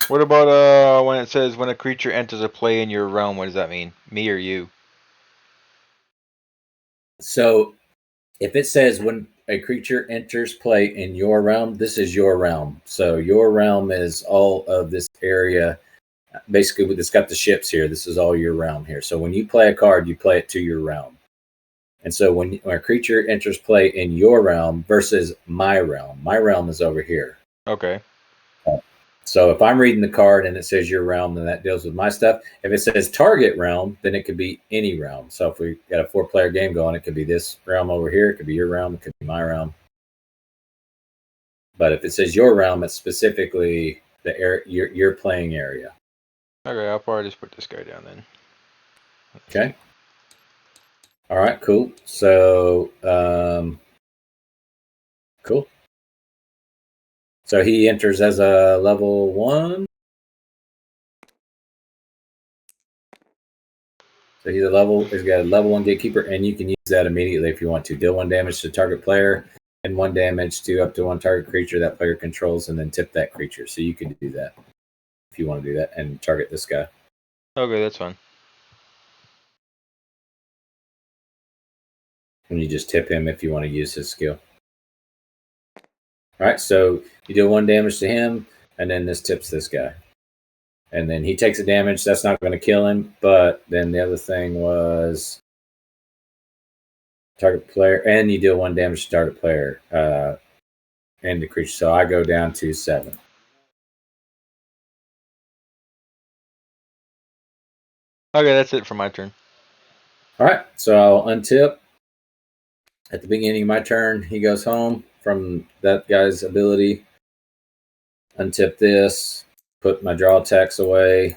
What about when it says when a creature enters a play in your realm? What does that mean? Me or you? So if it says when a creature enters play in your realm, this is your realm. So your realm is all of this area. Basically, it's got the ships here. This is all your realm here. So when you play a card, you play it to your realm. And so when a creature enters play in your realm versus my realm is over here. Okay. So if I'm reading the card and it says your realm, then that deals with my stuff. If it says target realm, then it could be any realm. So if we got a 4-player game going, it could be this realm over here. It could be your realm. It could be my realm. But if it says your realm, it's specifically the area, your playing area. Okay, I'll probably just put this guy down then. Okay. All right, cool. So, cool. So he enters as a level 1. So he's got a level 1 gatekeeper, and you can use that immediately if you want to. Deal 1 damage to target player, and 1 damage to up to 1 target creature that player controls, and then tip that creature. So you can do that if you want to do that and target this guy. Okay, that's fine. And you just tip him if you want to use his skill. All right, so you deal 1 damage to him, and then this tips this guy. And then he takes a damage. That's not going to kill him. But then the other thing was target player, and you deal 1 damage to target player and the creature. So I go down to 7. Okay, that's it for my turn. All right, so I'll untip. At the beginning of my turn, he goes home from that guy's ability. Untip this, put my draw attacks away.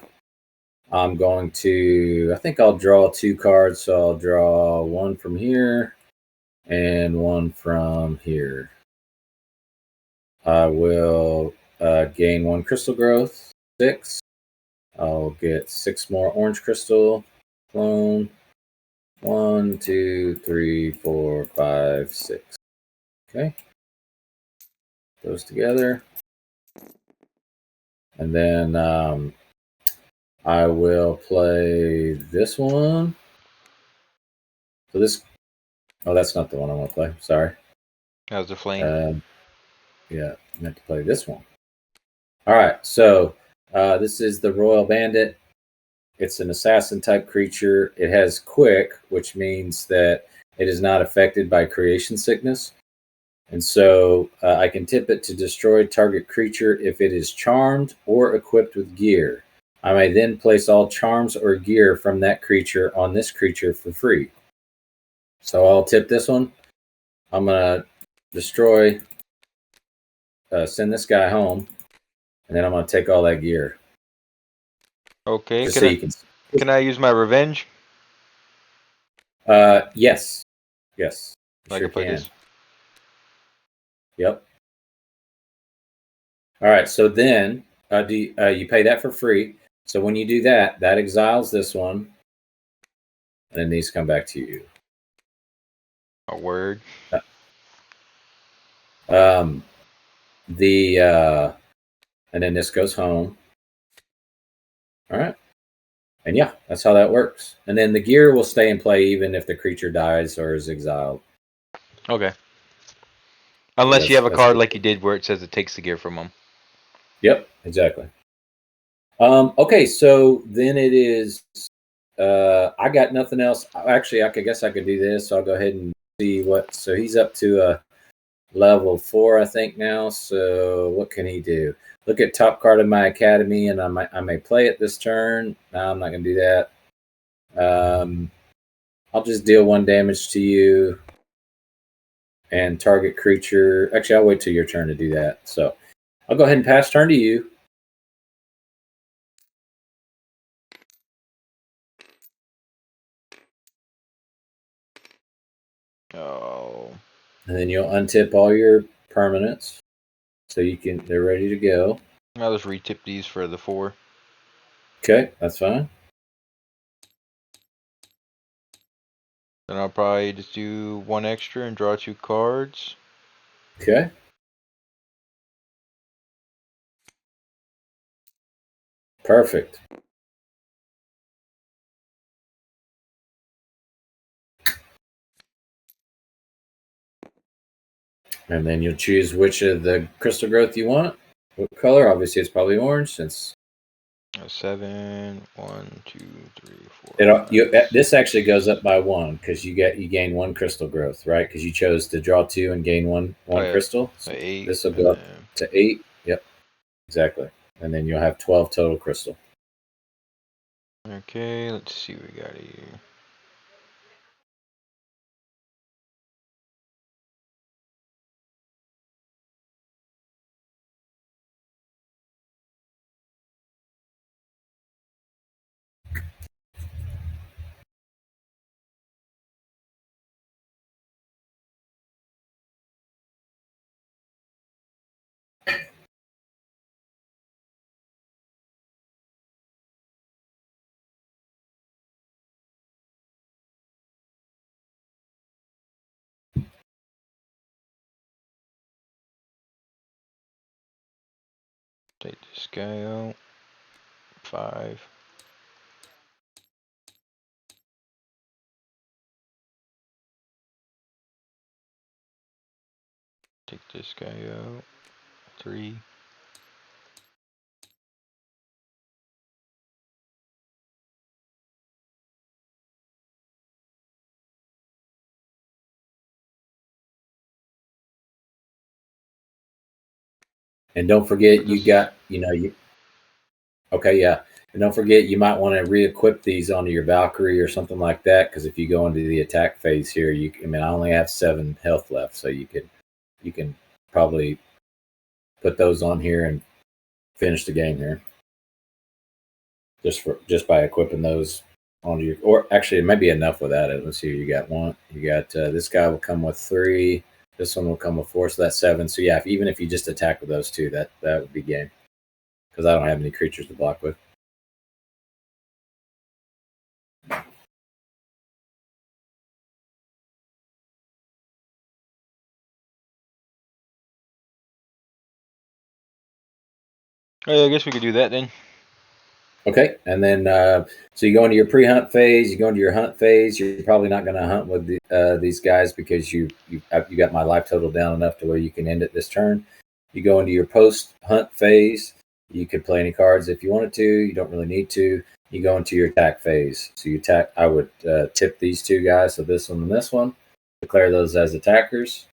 I'm going to, I think I'll draw 2 cards. So I'll draw 1 from here and 1 from here. I will gain 1 crystal growth, 6. I'll get 6 more orange crystal, clone. 1, 2, 3, 4, 5, 6. Okay. Those together. And then I will play this one. So this, oh, that's not the one I want to play. Sorry. That was the flame. Yeah, I meant to play this one. All right, so this is the Royal Bandit. It's an assassin type creature. It has quick, which means that it is not affected by creation sickness. And so I can tip it to destroy target creature if it is charmed or equipped with gear. I may then place all charms or gear from that creature on this creature for free. So I'll tip this one. I'm going to destroy, send this guy home, and then I'm going to take all that gear. Okay, Just so you can. Can I use my revenge? Yes. Yes. I Sure can play can. this. Yep. All right. So then you pay that for free. So when you do that, that exiles this one, and then these come back to you. A word. And then this goes home. All right. And yeah, that's how that works. And then the gear will stay in play even if the creature dies or is exiled. Okay. Unless you have a That's card like you did where it says it takes the gear from them. Yep, exactly. Okay, so then it is. I got nothing else. Actually, I guess I could do this. So I'll go ahead and see what. So he's up to a level 4, I think now. So what can he do? Look at top card of my academy, and I may play it this turn. No, I'm not going to do that. I'll just deal 1 damage to you and target creature. Actually, I'll wait till your turn to do that. So I'll go ahead and pass turn to you. Oh. And then you'll untip all your permanents. So they're ready to go. I'll just retip these for the 4. Okay, that's fine. Then I'll probably just do 1 extra and draw 2 cards. Okay. Perfect. And then you'll choose which of the crystal growth you want. What color? Obviously, it's probably orange since 7, 1, 2, 3, 4. this actually goes up by 1 because you gain 1 crystal growth, right? Because you chose to draw 2 and gain one Yeah. crystal. So 8. This will go up to 8. Yep, exactly. And then you'll have 12 total crystal. Okay, let's see what we got here. Take this guy out. 5. Take this guy out. 3. And don't forget, you got, okay, yeah. And don't forget, you might want to re-equip these onto your Valkyrie or something like that, because if you go into the attack phase here, I only have 7 health left, so you can probably put those on here and finish the game here. Just by equipping those onto your, or actually it might be enough without it. Let's see, you got one. You got this guy will come with 3. This one will come with 4, so that's 7. So yeah, even if you just attack with those 2, that would be game. Because I don't have any creatures to block with. I guess we could do that then. Okay, and then so you go into your pre-hunt phase. You go into your hunt phase. You're probably not going to hunt with these guys because you got my life total down enough to where you can end it this turn. You go into your post-hunt phase. You could play any cards if you wanted to. You don't really need to. You go into your attack phase. So you attack. I would tip these 2 guys, so this one and this one. Declare those as attackers.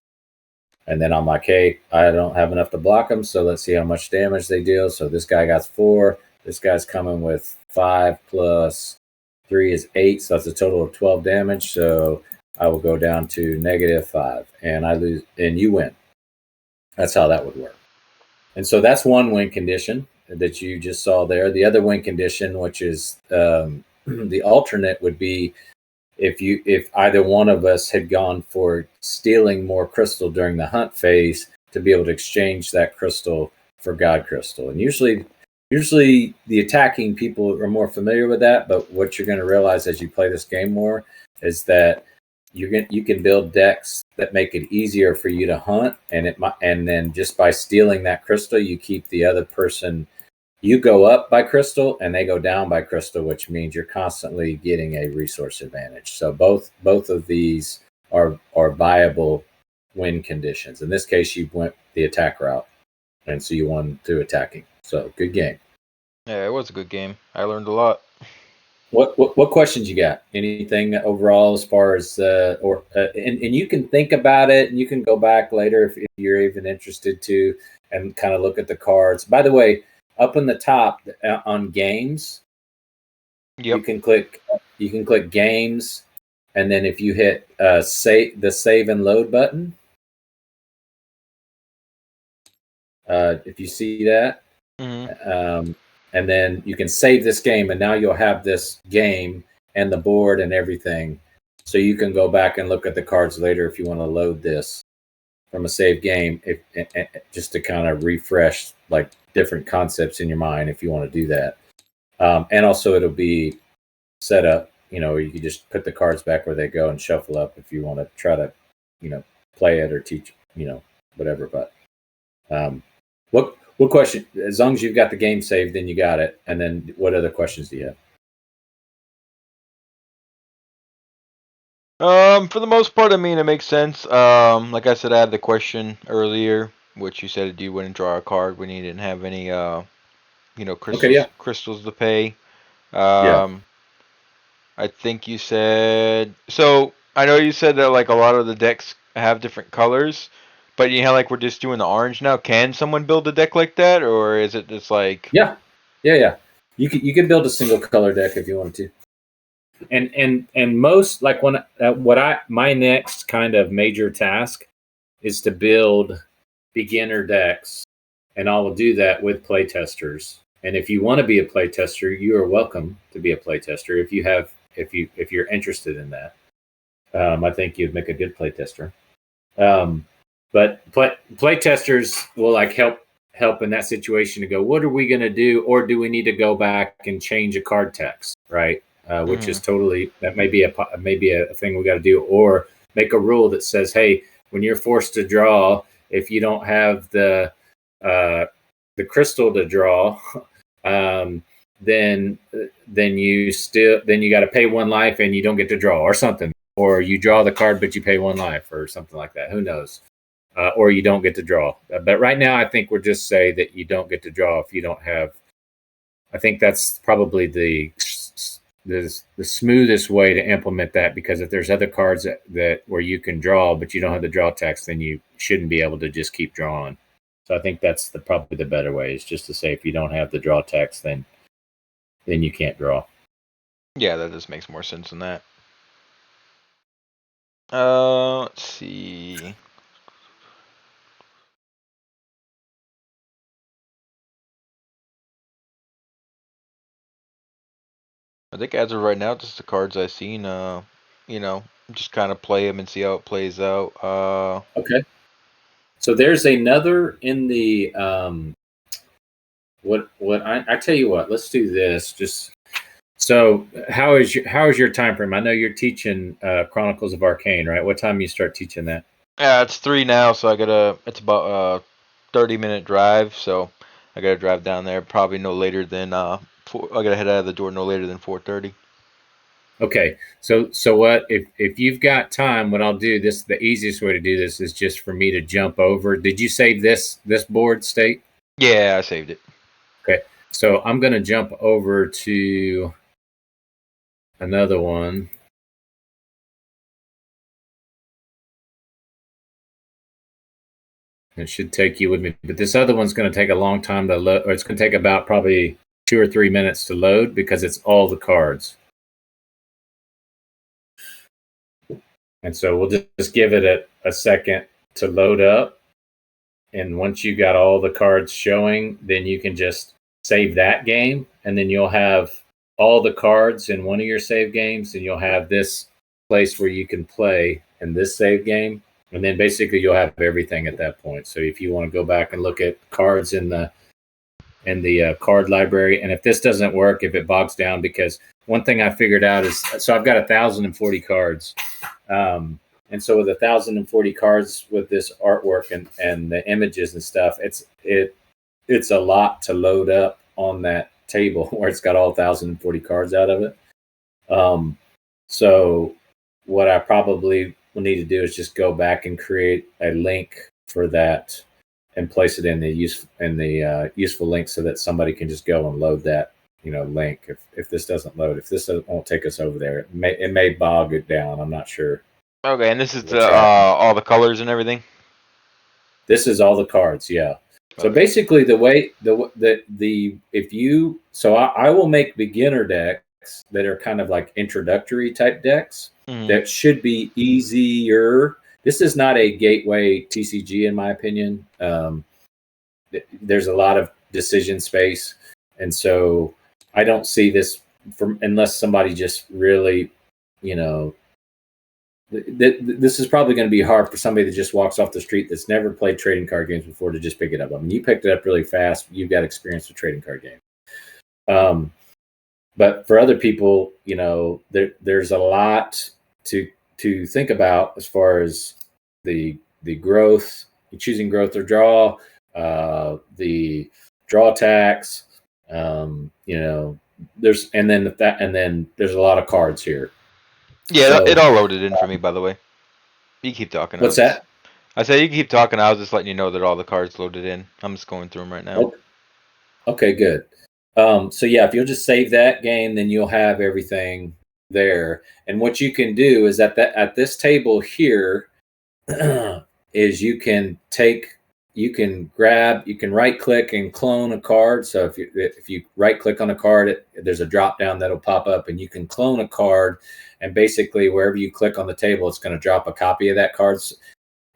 And then I'm like, hey, I don't have enough to block them, so let's see how much damage they deal. So this guy got 4. This guy's coming with 5 plus 3 is 8, so that's a total of 12 damage. So I will go down to -5, and I lose, and you win. That's how that would work. And so that's one win condition that you just saw there. The other win condition, which is the alternate, would be if either one of us had gone for stealing more crystal during the hunt phase to be able to exchange that crystal for God crystal. And usually the attacking people are more familiar with that, but what you're going to realize as you play this game more is that you can build decks that make it easier for you to hunt, and then just by stealing that crystal, you keep the other person. You go up by crystal and they go down by crystal, which means you're constantly getting a resource advantage. So both of these are viable win conditions. In this case, you went the attack route, and so you won through attacking. So good game. Yeah, it was a good game. I learned a lot. What questions you got? Anything overall as far as and you can think about it, and you can go back later if you're even interested to, and kind of look at the cards. By the way, up in the top on games, Yep. you can click games, and then if you hit save and load button, if you see that, and then you can save this game, and now you'll have this game and the board and everything, so you can go back and look at the cards later if you want to load this from a save game, just to kind of refresh like different concepts in your mind if you want to do that. And also it'll be set up, you can just put the cards back where they go and shuffle up if you want to try to, play it or teach, whatever. But what question, as long as you've got the game saved, then you got it. And then what other questions do you have? For the most part, it makes sense. Like I said, I had the question earlier, which you said you wouldn't draw a card when you didn't have any, crystals to pay. I think you said, so I know you said that like a lot of the decks have different colors, but we're just doing the orange now. Can someone build a deck like that, or is it just like? Yeah. You can build a single color deck if you wanted to. And most, like when my next kind of major task is to build beginner decks, and I will do that with playtesters. And if you want to be a playtester, you are welcome to be a playtester if you're interested in that. I think you'd make a good playtester. But playtesters will like help in that situation to go, what are we going to do, or do we need to go back and change a card text, right? Which is totally, that may be a thing we got to do, or make a rule that says, hey, when you're forced to draw, if you don't have the the crystal to draw, then you got to pay 1 life and you don't get to draw or something, or you draw the card but you pay 1 life or something like that. Who knows? Or you don't get to draw. But right now, I think we'll just say that you don't get to draw if you don't have. I think that's probably the smoothest way to implement that, because if there's other cards that where you can draw but you don't have the draw tax, then you shouldn't be able to just keep drawing. So I think that's probably the better way, is just to say if you don't have the draw tax, then you can't draw. Yeah, that just makes more sense than that. Let's see. I think as of right now, just the cards I've seen. Just kind of play them and see how it plays out. Okay. So there's another in the what I tell you what, let's do this. Just so how is your time frame? I know you're teaching Chronicles of Arcane, right? What time you start teaching that? Yeah, it's 3 now, so it's about a 30-minute drive, so I gotta drive down there probably no later than I gotta head out of the door no later than 4:30. Okay, so what if you've got time? What I'll do, the easiest way to do this is just for me to jump over. Did you save this board state? Yeah, I saved it. Okay, so I'm gonna jump over to another one. It should take you with me, but this other one's going to take a long time to load, or it's going to take about probably 2 or 3 minutes to load, because it's all the cards. And so we'll just give it a second to load up. And once you got all the cards showing, then you can just save that game, and then you'll have all the cards in one of your save games, and you'll have this place where you can play in this save game. And then basically you'll have everything at that point. So if you want to go back and look at cards in the card library, and if this doesn't work, if it bogs down, because one thing I figured out is, so I've got 1,040 cards. And so with 1,040 cards with this artwork and the images and stuff, it's a lot to load up on that table where it's got all 1,040 cards out of it. So what I probably will need to do is just go back and create a link for that and place it in the useful link, so that somebody can just go and load that link. If this doesn't load, if this won't take us over there, it may bog it down. I'm not sure. Okay, and this is all the colors and everything. This is all the cards, yeah. So basically, the way I will make beginner decks that are kind of like introductory type decks that should be easier. This is not a gateway TCG, in my opinion. There's a lot of decision space, and so I don't see this unless somebody just really, this is probably going to be hard for somebody that just walks off the street that's never played trading card games before to just pick it up. I mean, you picked it up really fast. You've got experience with trading card games. But for other people, there's a lot to think about as far as the growth, choosing growth or draw, the draw tax. There's and then there's a lot of cards here. Yeah, so, it all loaded in for me, by the way. You keep talking. What's that? I said you can keep talking. I was just letting you know that all the cards loaded in. I'm just going through them right now. Okay, good. So yeah, if you'll just save that game, then you'll have everything there. And what you can do is at this table here is you can right click and clone a card. So if you right click on a card, there's a drop down that'll pop up, and you can clone a card, and basically wherever you click on the table, it's going to drop a copy of that card.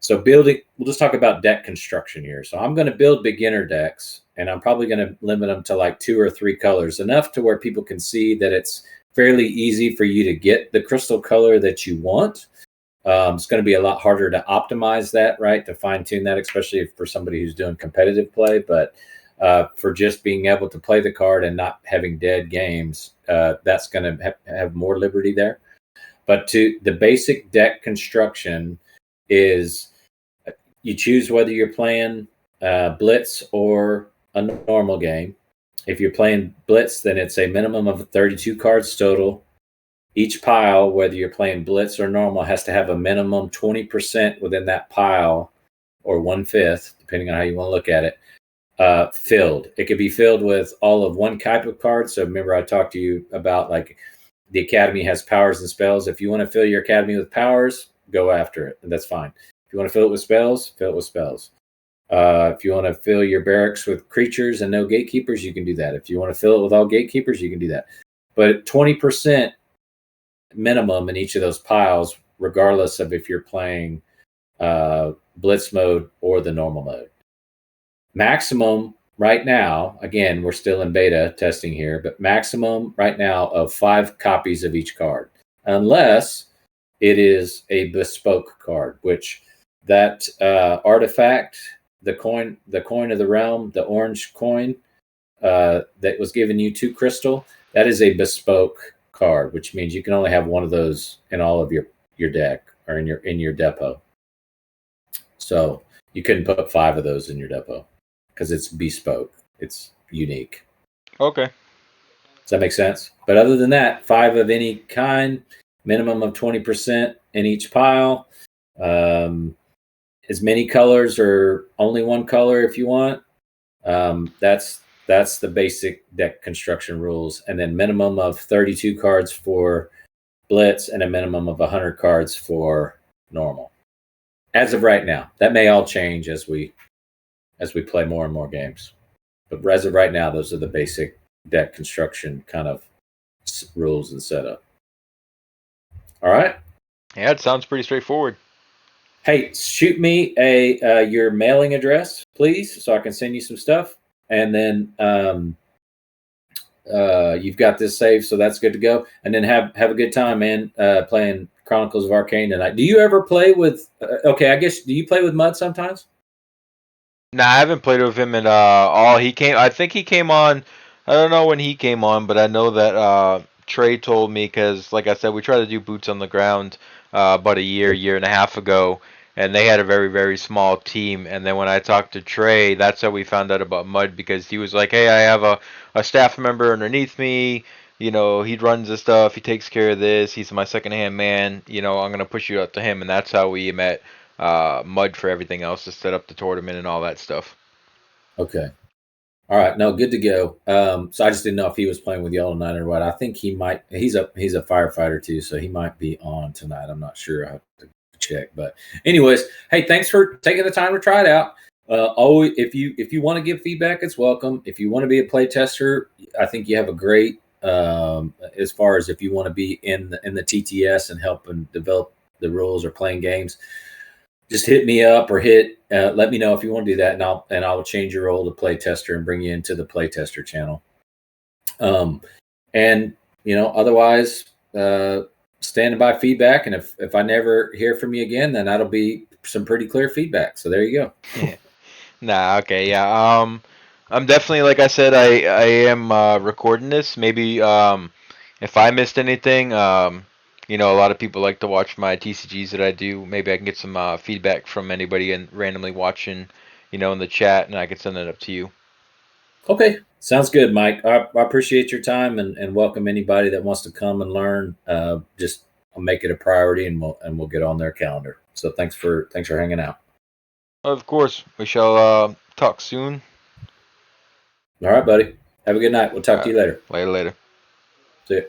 So building, we'll just talk about deck construction here. So I'm going to build beginner decks, and I'm probably going to limit them to like 2 or 3 colors, enough to where people can see that it's fairly easy for you to get the crystal color that you want. It's going to be a lot harder to optimize that, right? To fine tune that, especially for somebody who's doing competitive play. But for just being able to play the card and not having dead games, that's going to have more liberty there. But to the basic deck construction is you choose whether you're playing Blitz or a normal game. If you're playing Blitz, then it's a minimum of 32 cards total. Each pile, whether you're playing Blitz or normal, has to have a minimum 20% within that pile, or 1/5, depending on how you want to look at it, filled. It could be filled with all of one type of card. So remember, I talked to you about like the Academy has powers and spells. If you want to fill your Academy with powers, go after it, and that's fine. If you want to fill it with spells, fill it with spells. If you want to fill your barracks with creatures and no gatekeepers, you can do that. If you want to fill it with all gatekeepers, you can do that. But 20% minimum in each of those piles, regardless of if you're playing Blitz mode or the normal mode. Maximum right now, again, we're still in beta testing here, but maximum right now of 5 copies of each card, unless it is a bespoke card, which that artifact, the coin of the realm, the orange coin that was giving you 2 crystal, that is a bespoke card, which means you can only have one of those in all of your deck or in your depot. So you couldn't put 5 of those in your depot because it's bespoke. It's unique. Okay. Does that make sense? But other than that, 5 of any kind, minimum of 20% in each pile. As many colors or only one color if you want. That's the basic deck construction rules. And then minimum of 32 cards for Blitz and a minimum of 100 cards for normal. As of right now, that may all change as we play more and more games. But as of right now, those are the basic deck construction kind of rules and setup. All right. Yeah, it sounds pretty straightforward. Hey, shoot me your mailing address, please, so I can send you some stuff. And then you've got this saved, so that's good to go. And then have a good time, man, playing Chronicles of Arcane tonight. Do you ever play with? Okay, I guess. Do you play with Mud sometimes? Nah, I haven't played with him at all. I think he came on. I don't know when he came on, but I know that Trey told me because, like I said, we tried to do boots on the ground about a year and a half ago, and they had a very, very small team. And then when I talked to Trey, that's how we found out about Mud, because he was like, "Hey, I have a staff member underneath me. You know, he runs this stuff. He takes care of this. He's my second-hand man. You know, I'm gonna push you up to him." And that's how we met Mud for everything else, to set up the tournament and all that stuff. Okay. All right. No, good to go. So I just didn't know if he was playing with y'all tonight or what. I think he might. He's a firefighter too, so he might be on tonight. I'm not sure. I have to check. But anyways, hey, thanks for taking the time to try it out. Always, if you want to give feedback, it's welcome. If you want to be a play tester, I think you have a great. As far as if you want to be in the TTS and help and develop the rules or playing games, just hit me up or let me know if you want to do that, and I'll change your role to play tester and bring you into the play tester channel. And otherwise, standing by feedback. And if I never hear from you again, then that'll be some pretty clear feedback. So there you go. Nah, okay, yeah. I'm definitely, like I said, I am recording this. Maybe if I missed anything, a lot of people like to watch my TCGs that I do. Maybe I can get some feedback from anybody and randomly watching, in the chat, and I can send that up to you. Okay, sounds good, Mike. I appreciate your time and welcome anybody that wants to come and learn. Just make it a priority, and we'll get on their calendar. So thanks for hanging out. Of course, we shall talk soon. All right, buddy. Have a good night. We'll talk to you later. Later. See you.